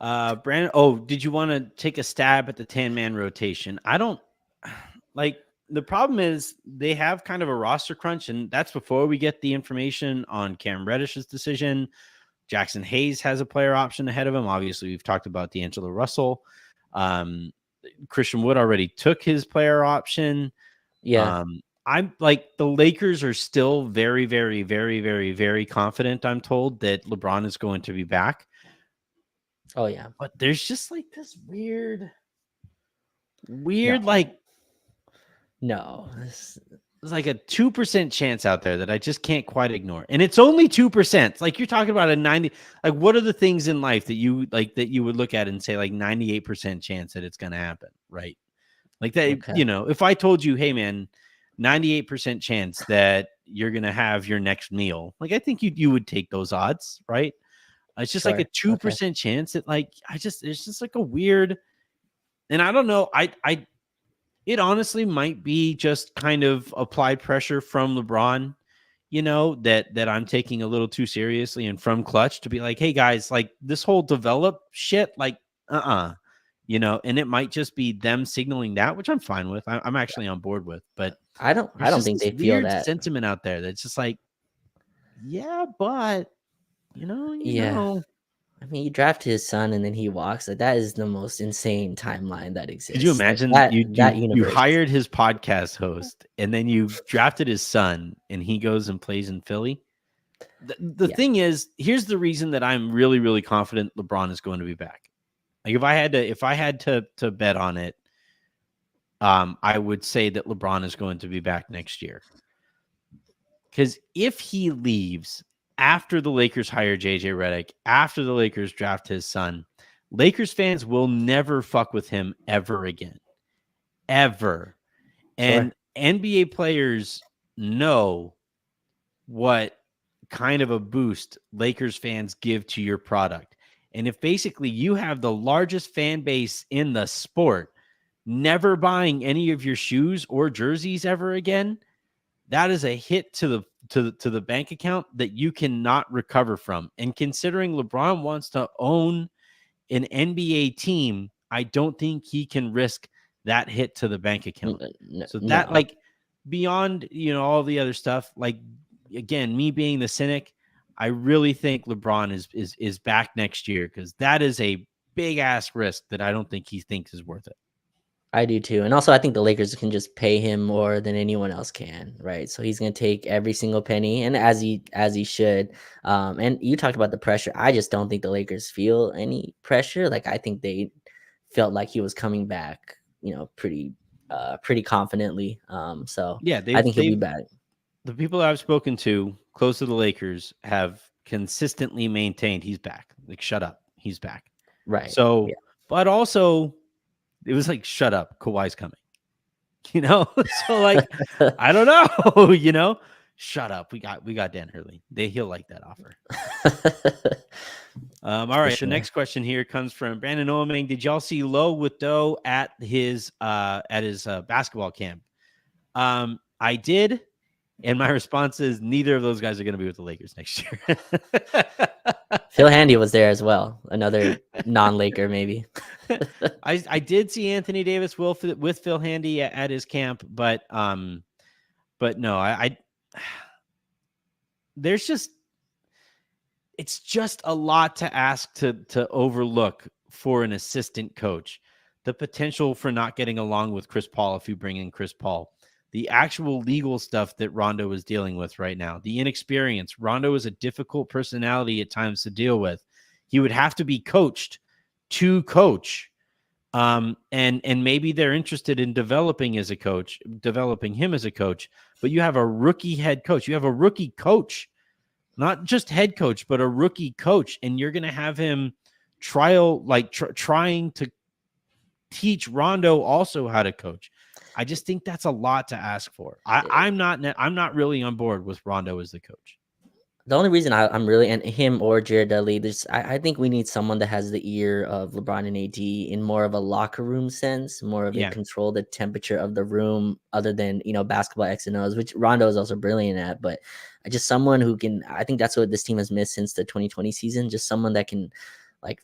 Brandon, oh, did you want to take a stab at the 10-man rotation? I don't like the problem is they have kind of a roster crunch, and that's before we get the information on Cam Reddish's decision. Jackson Hayes has a player option ahead of him. Obviously, we've talked about D'Angelo Russell. Christian Wood already took his player option. Yeah. I'm like the Lakers are still very, very, very, very, very confident. I'm told that LeBron is going to be back. Oh yeah. But there's just like this weird No. like No. there's like a 2% chance out there that I just can't quite ignore. And it's only 2%. Like you're talking about a 90, like what are the things in life that you like that you would look at and say like 98% chance that it's going to happen, right? Like that, Okay. if I told you, hey man, 98% chance that you're going to have your next meal, like I think you would take those odds, right? It's just like a 2% chance that like it's just like a weird, and I don't know. It honestly might be just kind of applied pressure from LeBron, that I'm taking a little too seriously, and from Clutch to be like, hey guys, like this whole develop shit, like, and it might just be them signaling that, which I'm fine with. I'm actually on board with, but I don't think they feel weird that sentiment out there that's just like, yeah, but Yeah. I mean, you draft his son and then he walks. Like that is the most insane timeline that Could you exists. Like imagine that you universe. hired his podcast host and then you drafted his son and he goes and plays in Philly? The thing is, here's the reason that I'm really, really confident LeBron is going to be back. Like if I had to bet on it, I would say that LeBron is going to be back next year. Because if he leaves after the Lakers hire JJ Redick, after the Lakers draft his son, Lakers fans will never fuck with him ever again. Ever. And NBA players know what kind of a boost Lakers fans give to your product. And if basically you have the largest fan base in the sport, never buying any of your shoes or jerseys ever again, that is a hit to the bank account that you cannot recover from. And considering LeBron wants to own an NBA team, I don't think he can risk that hit to the bank account. So that, No, like, beyond, all the other stuff, like, again, me being the cynic, I really think LeBron is back next year, because that is a big ass risk that I don't think he thinks is worth it. I do too. And also I think the Lakers can just pay him more than anyone else can, right? So he's going to take every single penny, and as he should. And you talked about the pressure. I just don't think the Lakers feel any pressure. Like I think they felt like he was coming back, pretty confidently. So Yeah, I think he'll be back. the people I've spoken to close to the Lakers have consistently maintained he's back. Like, shut up, he's back. Right. So, but also, it was like, shut up, Kawhi's coming. So, like, Yeah. I don't know. Shut up. We got Dan Hurley. He'll like that offer. All For right. The sure. next question here comes from Brandon Oeming. Did y'all see Lo with Doe at his basketball camp? I did. And my response is neither of those guys are going to be with the Lakers next year. Phil Handy was there as well. Another non-Laker, maybe. I did see Anthony Davis with Phil Handy at his camp, but no, I there's just, it's just a lot to ask to overlook for an assistant coach. The potential for not getting along with Chris Paul if you bring in Chris Paul. The actual legal stuff that Rondo is dealing with right now. The inexperience. Rondo is a difficult personality at times to deal with. He would have to be coached to coach. And maybe they're interested in developing him as a coach, but you have a rookie head coach. You have a rookie coach, not just head coach, but a rookie coach. And you're going to have him trying to teach Rondo also how to coach. I just think that's a lot to ask for. I'm not really on board with Rondo as the coach. The only reason I'm really, and him or Jared Dudley, I think we need someone that has the ear of LeBron and AD in more of a locker room sense, more of a control the temperature of the room, other than basketball X and O's, which Rondo is also brilliant at. But just someone who can. I think that's what this team has missed since the 2020 season. Just someone that can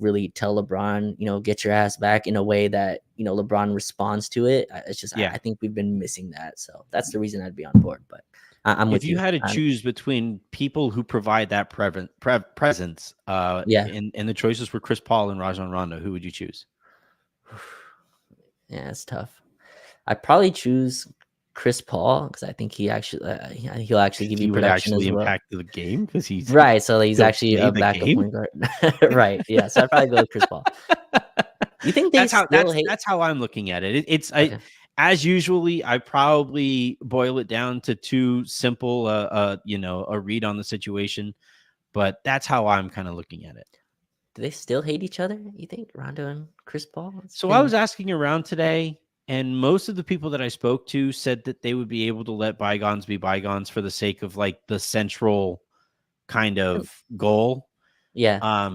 really tell LeBron, get your ass back in a way that LeBron responds to it. It's just I think we've been missing that. So that's the reason I'd be on board. But I'm with you. If you had to choose between people who provide that presence, and the choices were Chris Paul and Rajon Rondo, who would you choose? Yeah, it's tough. I'd probably choose Chris Paul because I think he'll actually give you production as well. Impact the game because he's right. So he's actually a backup point guard. Right. Yeah. So I'd probably go with Chris Paul. You think that's how I'm looking at it. Okay. As usually, I probably boil it down to too simple, a read on the situation, but that's how I'm kind of looking at it. Do they still hate each other? You think Rondo and Chris Paul? I was asking around today, and most of the people that I spoke to said that they would be able to let bygones be bygones for the sake of the central kind of goal. Yeah.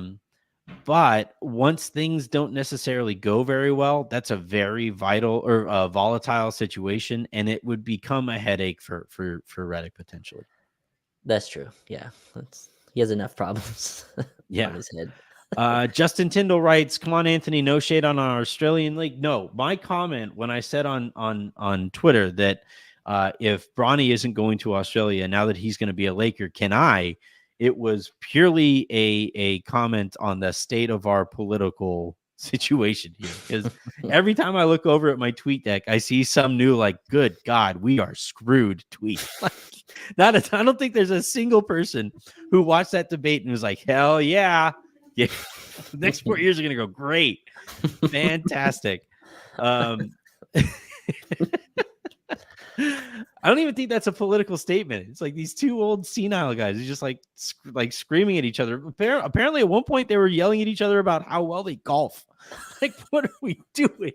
But once things don't necessarily go very well, that's a very vital or volatile situation, and it would become a headache for Redick potentially. That's true. Yeah, he has enough problems. On his head. Justin Tyndall writes, "Come on, Anthony, no shade on our Australian league." No, my comment when I said on Twitter that if Bronny isn't going to Australia now that he's going to be a Laker, can I? It was purely a comment on the state of our political situation here. Because every time I look over at my tweet deck, I see some new "Good God, we are screwed" tweet. I don't think there's a single person who watched that debate and was like, "Hell yeah, the next 4 years are gonna go great, fantastic." I don't even think that's a political statement. It's like these two old senile guys who just like screaming at each other. Apparently, at one point they were yelling at each other about how well they golf. What are we doing?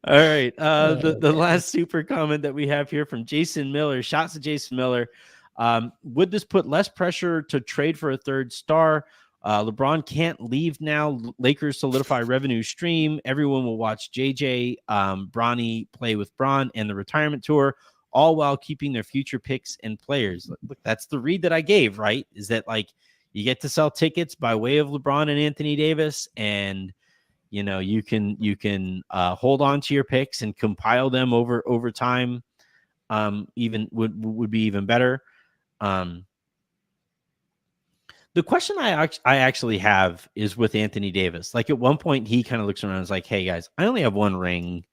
All right. The Okay. last super comment that we have here from Jason Miller. Shots to Jason Miller. Would this put less pressure to trade for a third star? LeBron can't leave now. Lakers solidify revenue stream. Everyone will watch JJ, Bronny play with Bron and the retirement tour, all while keeping their future picks and players. Look, that's the read that I gave, right? Is that like you get to sell tickets by way of LeBron and Anthony Davis, and you can hold on to your picks and compile them over time. Even would be even better. Um, the question I actually have is with Anthony Davis. Like at one point, he kind of looks around and is like, "Hey guys, I only have one ring.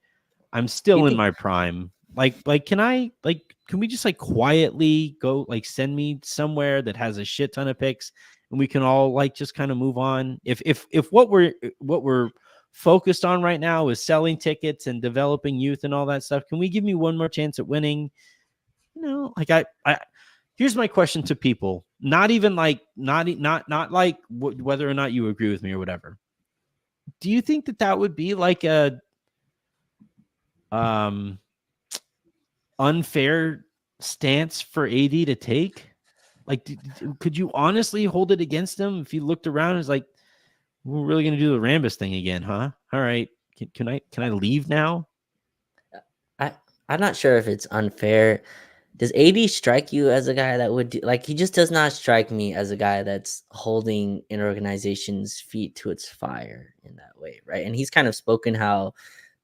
I'm Do you still in think? my prime. Can we just like quietly go like send me somewhere that has a shit ton of picks and we can all like just kind of move on? If what we're focused on right now is selling tickets and developing youth and all that stuff, can we give me one more chance at winning? Like I here's my question to people. Not even like not like whether or not you agree with me or whatever. Do you think that would be like a um unfair stance for AD to take? Like, could you honestly hold it against him if he looked around and was like, "We're really going to do the Rambus thing again, huh? All right, can I leave now?" I I'm not sure if it's unfair. Does AD strike you as a guy that would like? He just does not strike me as a guy that's holding an organization's feet to its fire in that way, right? And he's kind of spoken how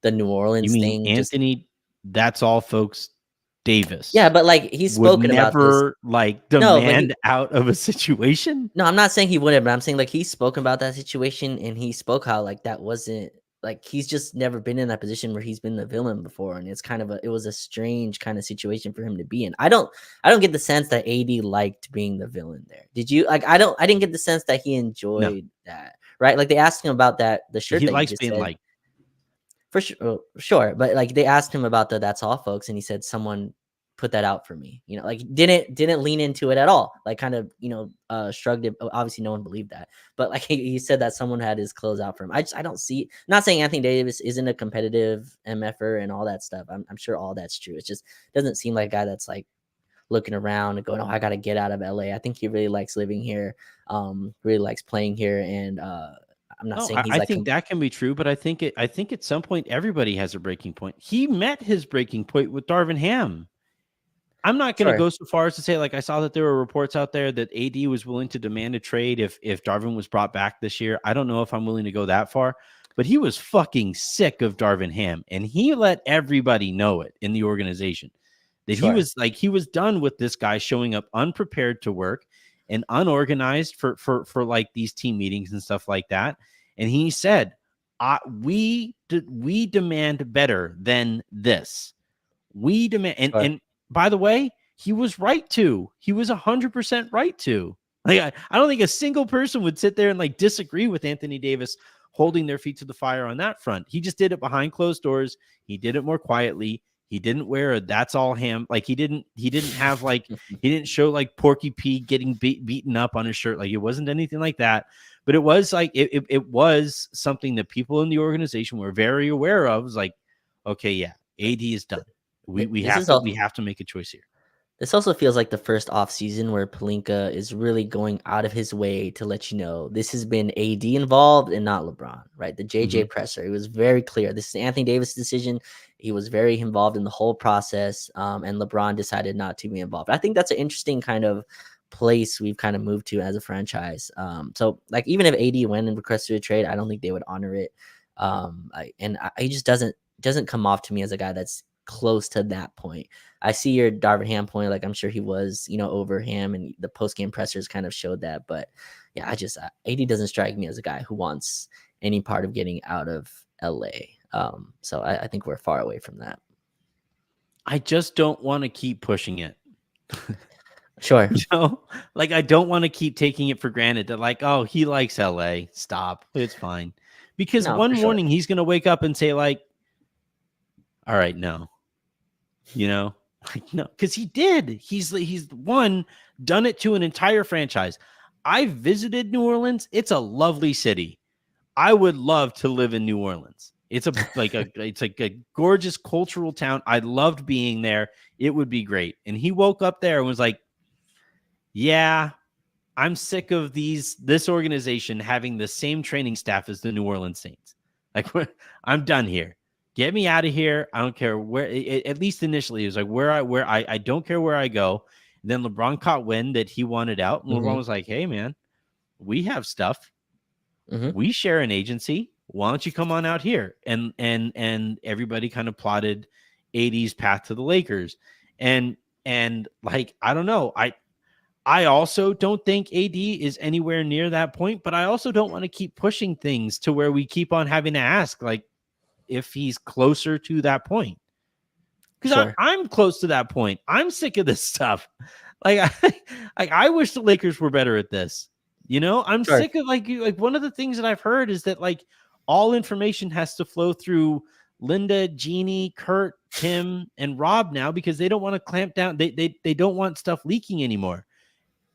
the New You Orleans mean thing just Anthony? That's all, folks. yeah, Davis but like he's would spoken about this. never like No, but demand out of a situation. no, I'm not saying he wouldn't, but I'm saying like he's spoken about that situation and he spoke how like that wasn't like he's just never been in that position where he's been the villain before, and it's kind of it was a strange kind of situation for him to be in. I don't get the sense that AD liked being the villain there. Did you? Like I didn't get the sense that he No, enjoyed that. Right? Like they asked him about the shirt he that you likes just being said. like, For sure, sure, but, like, they asked him about the "That's all, folks," and he said, "Someone put that out for me." Like, didn't lean into it at all, like, kind of, shrugged it obviously, no one believed that, but, like, he said that someone had his clothes out for him. I don't see not saying Anthony Davis isn't a competitive MFer and all that stuff. I'm sure all that's true. It just doesn't seem like a guy that's, like, looking around and going, "Oh, I gotta get out of LA." I think he really likes living here, really likes playing here, and, I'm not no, saying he's, I like, think that can be true, but I think at some point everybody has a breaking point. He met his breaking point with Darvin Ham. I'm not going to Sure. go so far as to say, like, I saw that there were reports out there that AD was willing to demand a trade if Darvin was brought back this year. I don't know if I'm willing to go that far, but he was fucking sick of Darvin Ham, and he let everybody know it in the organization that Sure. he was done with this guy showing up unprepared to work and unorganized for like these team meetings and stuff like that. And he said, we demand better than this. We demand, Sure. and by the way, he was right to. He was 100% right to. Like I don't think a single person would sit there and like disagree with Anthony Davis holding their feet to the fire on that front. He just did it behind closed doors. He did it more quietly. He didn't wear a "that's all ham." Like he didn't have like he didn't show like Porky P getting beaten up on his shirt. Like it wasn't anything like that. But it was like it was something that people in the organization were very aware of. It was like, okay, yeah, AD is done. We Th we this have is to we all have to make a choice here. this also feels like the first off season where Pelinka is really going out of his way to let you know this has been AD involved and not LeBron, right? The JJ Mhm. presser, it was very clear. This is Anthony Davis' decision. He was very involved in the whole process, and LeBron decided not to be involved. I think that's an interesting kind of place we've kind of moved to as a franchise. So like even if AD went and requested a trade, I don't think they would honor it. He just doesn't come off to me as a guy that's close to that point. I see your Darvin Ham point. Like I'm sure he was, over Ham, and the post game pressers kind of showed that. But yeah, AD doesn't strike me as a guy who wants any part of getting out of LA. So I think we're far away from that. I just don't want to keep pushing it. Sure. Like I don't want to keep taking it for granted that like, oh, he likes LA. Stop. It's fine. Because No, one for sure. morning he's gonna wake up and say, like, all right, no. You know? Like, no, because he did. He's one done it to an entire franchise. I visited New Orleans. It's a lovely city. I would love to live in New Orleans. It's a gorgeous cultural town. I loved being there. It would be great. And he woke up there and was like, yeah, I'm sick of this organization having the same training staff as the New Orleans Saints. Like, I'm done here. Get me out of here. I don't care where. At least initially, it was like where I don't care where I go. And then LeBron caught wind that he wanted out, and LeBron was like, "Hey, man, we have stuff. We share an agency. Why don't you come on out here?" And everybody kind of plotted AD's path to the Lakers. And like, I don't know. I also don't think AD is anywhere near that point, but I also don't want to keep pushing things to where we keep on having to ask, like, if he's closer to that point. Because I'm close to that point. I'm sick of this stuff. Like, I wish the Lakers were better at this. I'm sick of like one of the things that I've heard is that like all information has to flow through Linda, Jeannie, Kurt, Tim, and Rob now because they don't want to clamp down. They don't want stuff leaking anymore.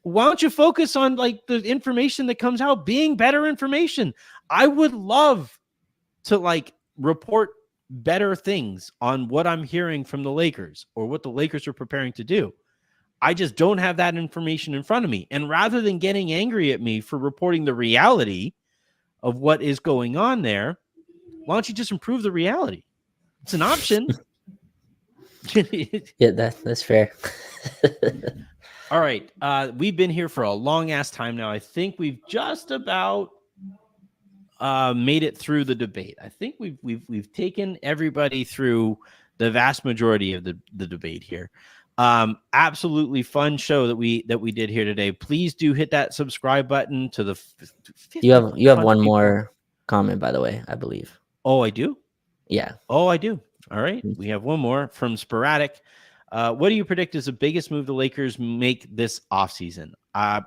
Why don't you focus on like the information that comes out being better information? I would love to like report better things on what I'm hearing from the Lakers or what the Lakers are preparing to do. I just don't have that information in front of me. And rather than getting angry at me for reporting the reality of what is going on there, why don't you just improve the reality? It's an option. Yeah, that's fair. All right. We've been here for a long ass time now. I think we've just about made it through the debate. I think we've taken everybody through the vast majority of the debate here. Absolutely fun show that we did here today. Please do hit that subscribe button to the you have one more comment, by the way, I believe. Oh, I do? Yeah. Oh, I do. All right. We have one more from Sporadic. What do you predict is the biggest move the Lakers make this offseason? I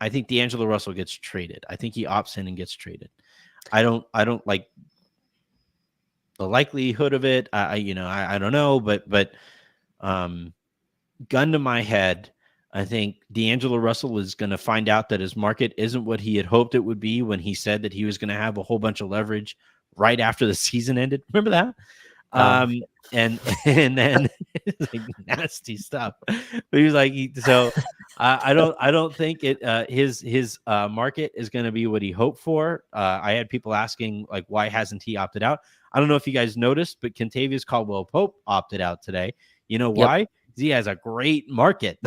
think D'Angelo Russell gets traded. I think he opts in and gets traded. I don't like the likelihood of it. I don't know, but gun to my head, I think D'Angelo Russell is going to find out that his market isn't what he had hoped it would be when he said that he was going to have a whole bunch of leverage right after the season ended. Remember that? And then like nasty stuff. But he was like, I don't think his market is going to be what he hoped for. I had people asking like, why hasn't he opted out? I don't know if you guys noticed, but Kentavious Caldwell-Pope opted out today. You know why? Yep. He has a great market.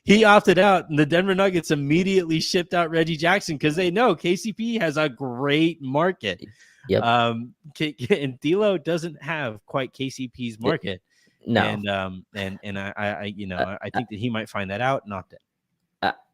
He opted out, and the Denver Nuggets immediately shipped out Reggie Jackson because they know KCP has a great market. Yep. And D'Lo doesn't have quite KCP's market. No. And I think that he might find that out and opt in.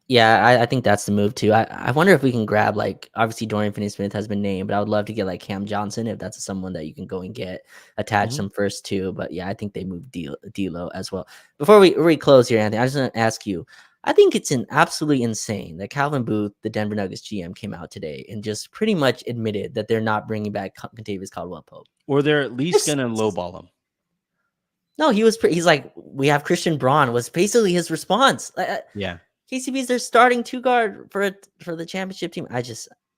Yeah, I think that's the move too. I wonder if we can grab, like, obviously Dorian Finney-Smith has been named, but I would love to get like Cam Johnson if that's someone that you can go and get, attach some first to. But yeah, I think they moved D'Lo as well. Before we close here, Anthony, I just want to ask you, I think it's absolutely insane that Calvin Booth, the Denver Nuggets GM, came out today and just pretty much admitted that they're not bringing back Kentavious Caldwell-Pope. Or they're at least going to lowball him. No, he's like, we have Christian Braun, was basically his response. Yeah. KCP is their starting two guard for the championship team.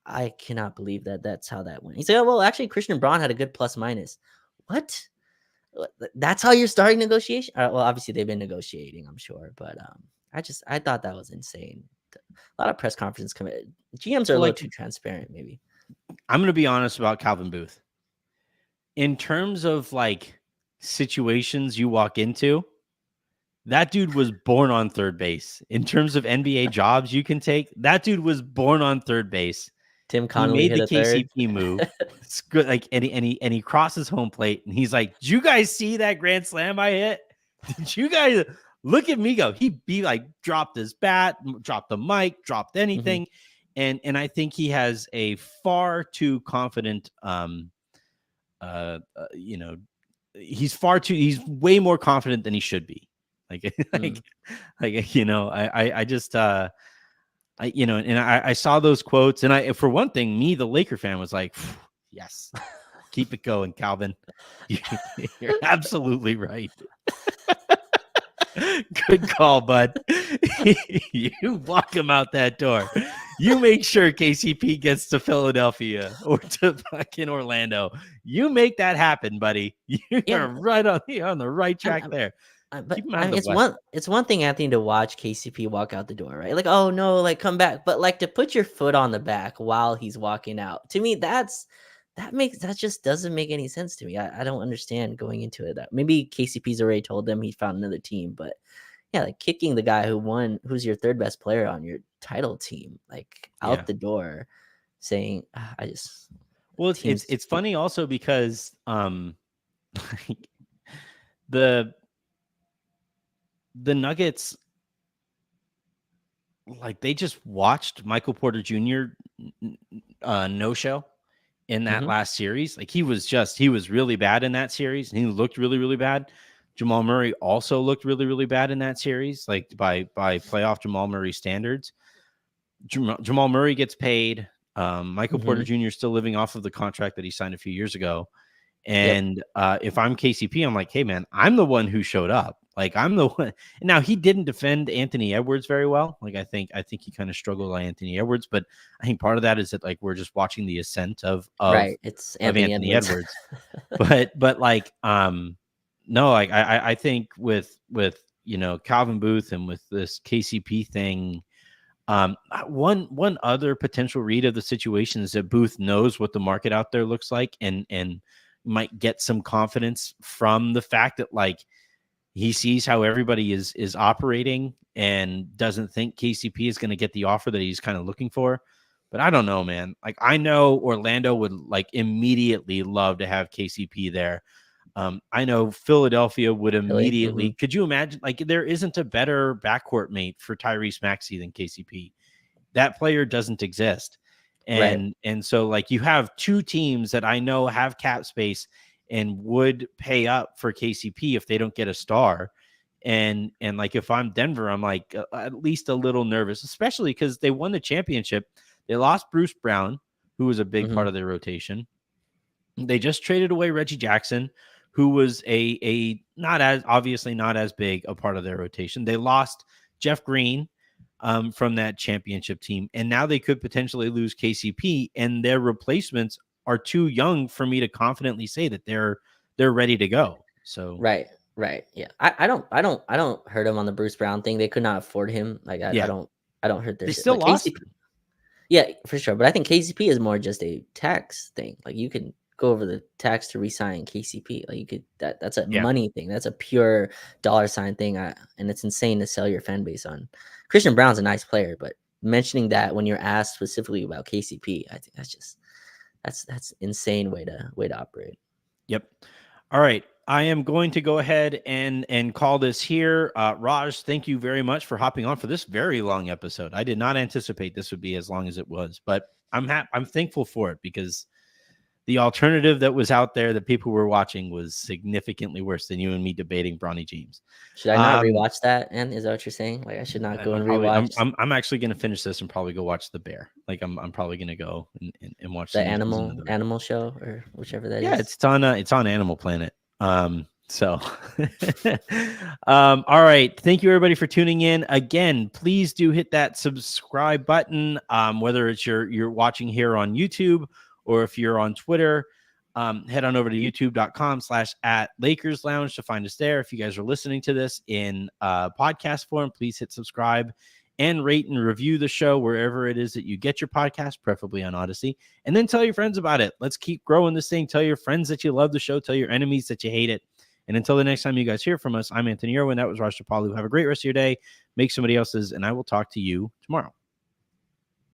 I cannot believe that that's how that went. He said, "Oh, well, actually, Christian Braun had a good plus minus." What? That's how you're starting negotiation? Well, obviously they've been negotiating, I'm sure, but I thought that was insane. A lot of press conferences come. GMs are a little too transparent, maybe. I'm going to be honest about Calvin Booth. In terms of like situations you walk into, that dude was born on third base. In terms of NBA jobs you can take, that dude was born on third base. Tim Connolly made the KCP move. It's good. Like, and he crosses home plate, and he's like, "Did you guys see that grand slam I hit? Did you guys look at me go?" He'd be like, dropped his bat, dropped the mic, dropped anything, and I think he has a far too confident, he's way more confident than he should be. I saw those quotes, and for one thing, me, the Laker fan, was like, yes, keep it going, Calvin. You're absolutely right. Good call, bud. You walk him out that door. You make sure KCP gets to Philadelphia or to fucking Orlando. You make that happen, buddy. You're Yeah, right on the right I'm, track there. but Keep him I out of mean, the West. it's one thing, Anthony, to watch KCP walk out the door, right? Like, oh no, like come back, but like to put your foot on the back while he's walking out. To me, that just doesn't make any sense to me. I don't understand going into it. That maybe KCP's already told them he found another team, but yeah, like kicking the guy who's your third best player on your title team, like Yeah. out the door, saying, I just Well, teams. it's funny also because the Nuggets, like, they just watched Michael Porter Jr. No show in that Mhm. last series. Like, he was really bad in that series, and he looked really, really bad. Jamal Murray also looked really, really bad in that series, like by playoff Jamal Murray standards. Jamal Murray gets paid. Michael Porter Mhm. Jr. is still living off of the contract that he signed a few years ago. Yep. And if I'm KCP, I'm like, hey, man, I'm the one who showed up. Like, I'm the one. Now, he didn't defend Anthony Edwards very well. Like, I think he kind of struggled on Anthony Edwards, but I think part of that is that, like, we're just watching the ascent of Right. It's Anthony Anthony Edwards. Edwards. But like, no, like I think with Calvin Booth and with this KCP thing, one other potential read of the situation is that Booth knows what the market out there looks like, and might get some confidence from the fact that, like, he sees how everybody is operating and doesn't think KCP is going to get the offer that he's kind of looking for. But I don't know, man. Like, I know Orlando would, like, immediately love to have KCP there. I know Philadelphia would Really? immediately. Mhm. Could you imagine? Like, there isn't a better backcourt mate for Tyrese Maxey than KCP. That player doesn't exist. Right. And so, like, you have two teams that I know have cap space and would pay up for KCP if they don't get a star. And like, if I'm Denver, I'm like, at least a little nervous, especially because they won the championship. They lost Bruce Brown, who was a big part Mhm. of their rotation. They just traded away Reggie Jackson, who was a not as obviously not as big a part of their rotation. They lost Jeff Green from that championship team, and now they could potentially lose KCP, and their replacements are too young for me to confidently say that they're ready to go. So Right. Right. Yeah. I don't hurt him on the Bruce Brown thing. They could not afford him. Like yeah, I don't hurt their they shit. still But lost KCP, him. yeah, for sure. But I think KCP is more just a tax thing. Like you can go over the tax to resign KCP. Like you could that's a Yeah, money thing. That's a pure dollar sign thing. And it's insane to sell your fan base on. Christian Brown's a nice player, but mentioning that when you're asked specifically about KCP, I think that's insane way to operate. yep. All right. I am going to go ahead and call this here. Raj, thank you very much for hopping on for this very long episode. I did not anticipate this would be as long as it was, but I'm thankful for it, because the alternative that was out there that people were watching was significantly worse than you and me debating Bronny James. Should I not Um, rewatch that? And is that what you're saying? Like I should not go I'm and probably rewatch I'm actually going to finish this and probably go watch The Bear. Like, I'm probably going to go and watch the the new season of The Bear. animal show or whichever that Yeah, is. it's on Animal Planet. So all right. Thank you, everybody, for tuning in. Again, please do hit that subscribe button. Whether it's you're watching here on YouTube, or if you're on Twitter, head on over to youtube.com/@Lakers Lounge to find us there. If you guys are listening to this in podcast form, please hit subscribe and rate and review the show wherever it is that you get your podcast, preferably on Odyssey. And then tell your friends about it. Let's keep growing this thing. Tell your friends that you love the show. Tell your enemies that you hate it. And until the next time you guys hear from us, I'm Anthony Irwin. That was Raj Palu. Have a great rest of your day. Make somebody else's, and I will talk to you tomorrow.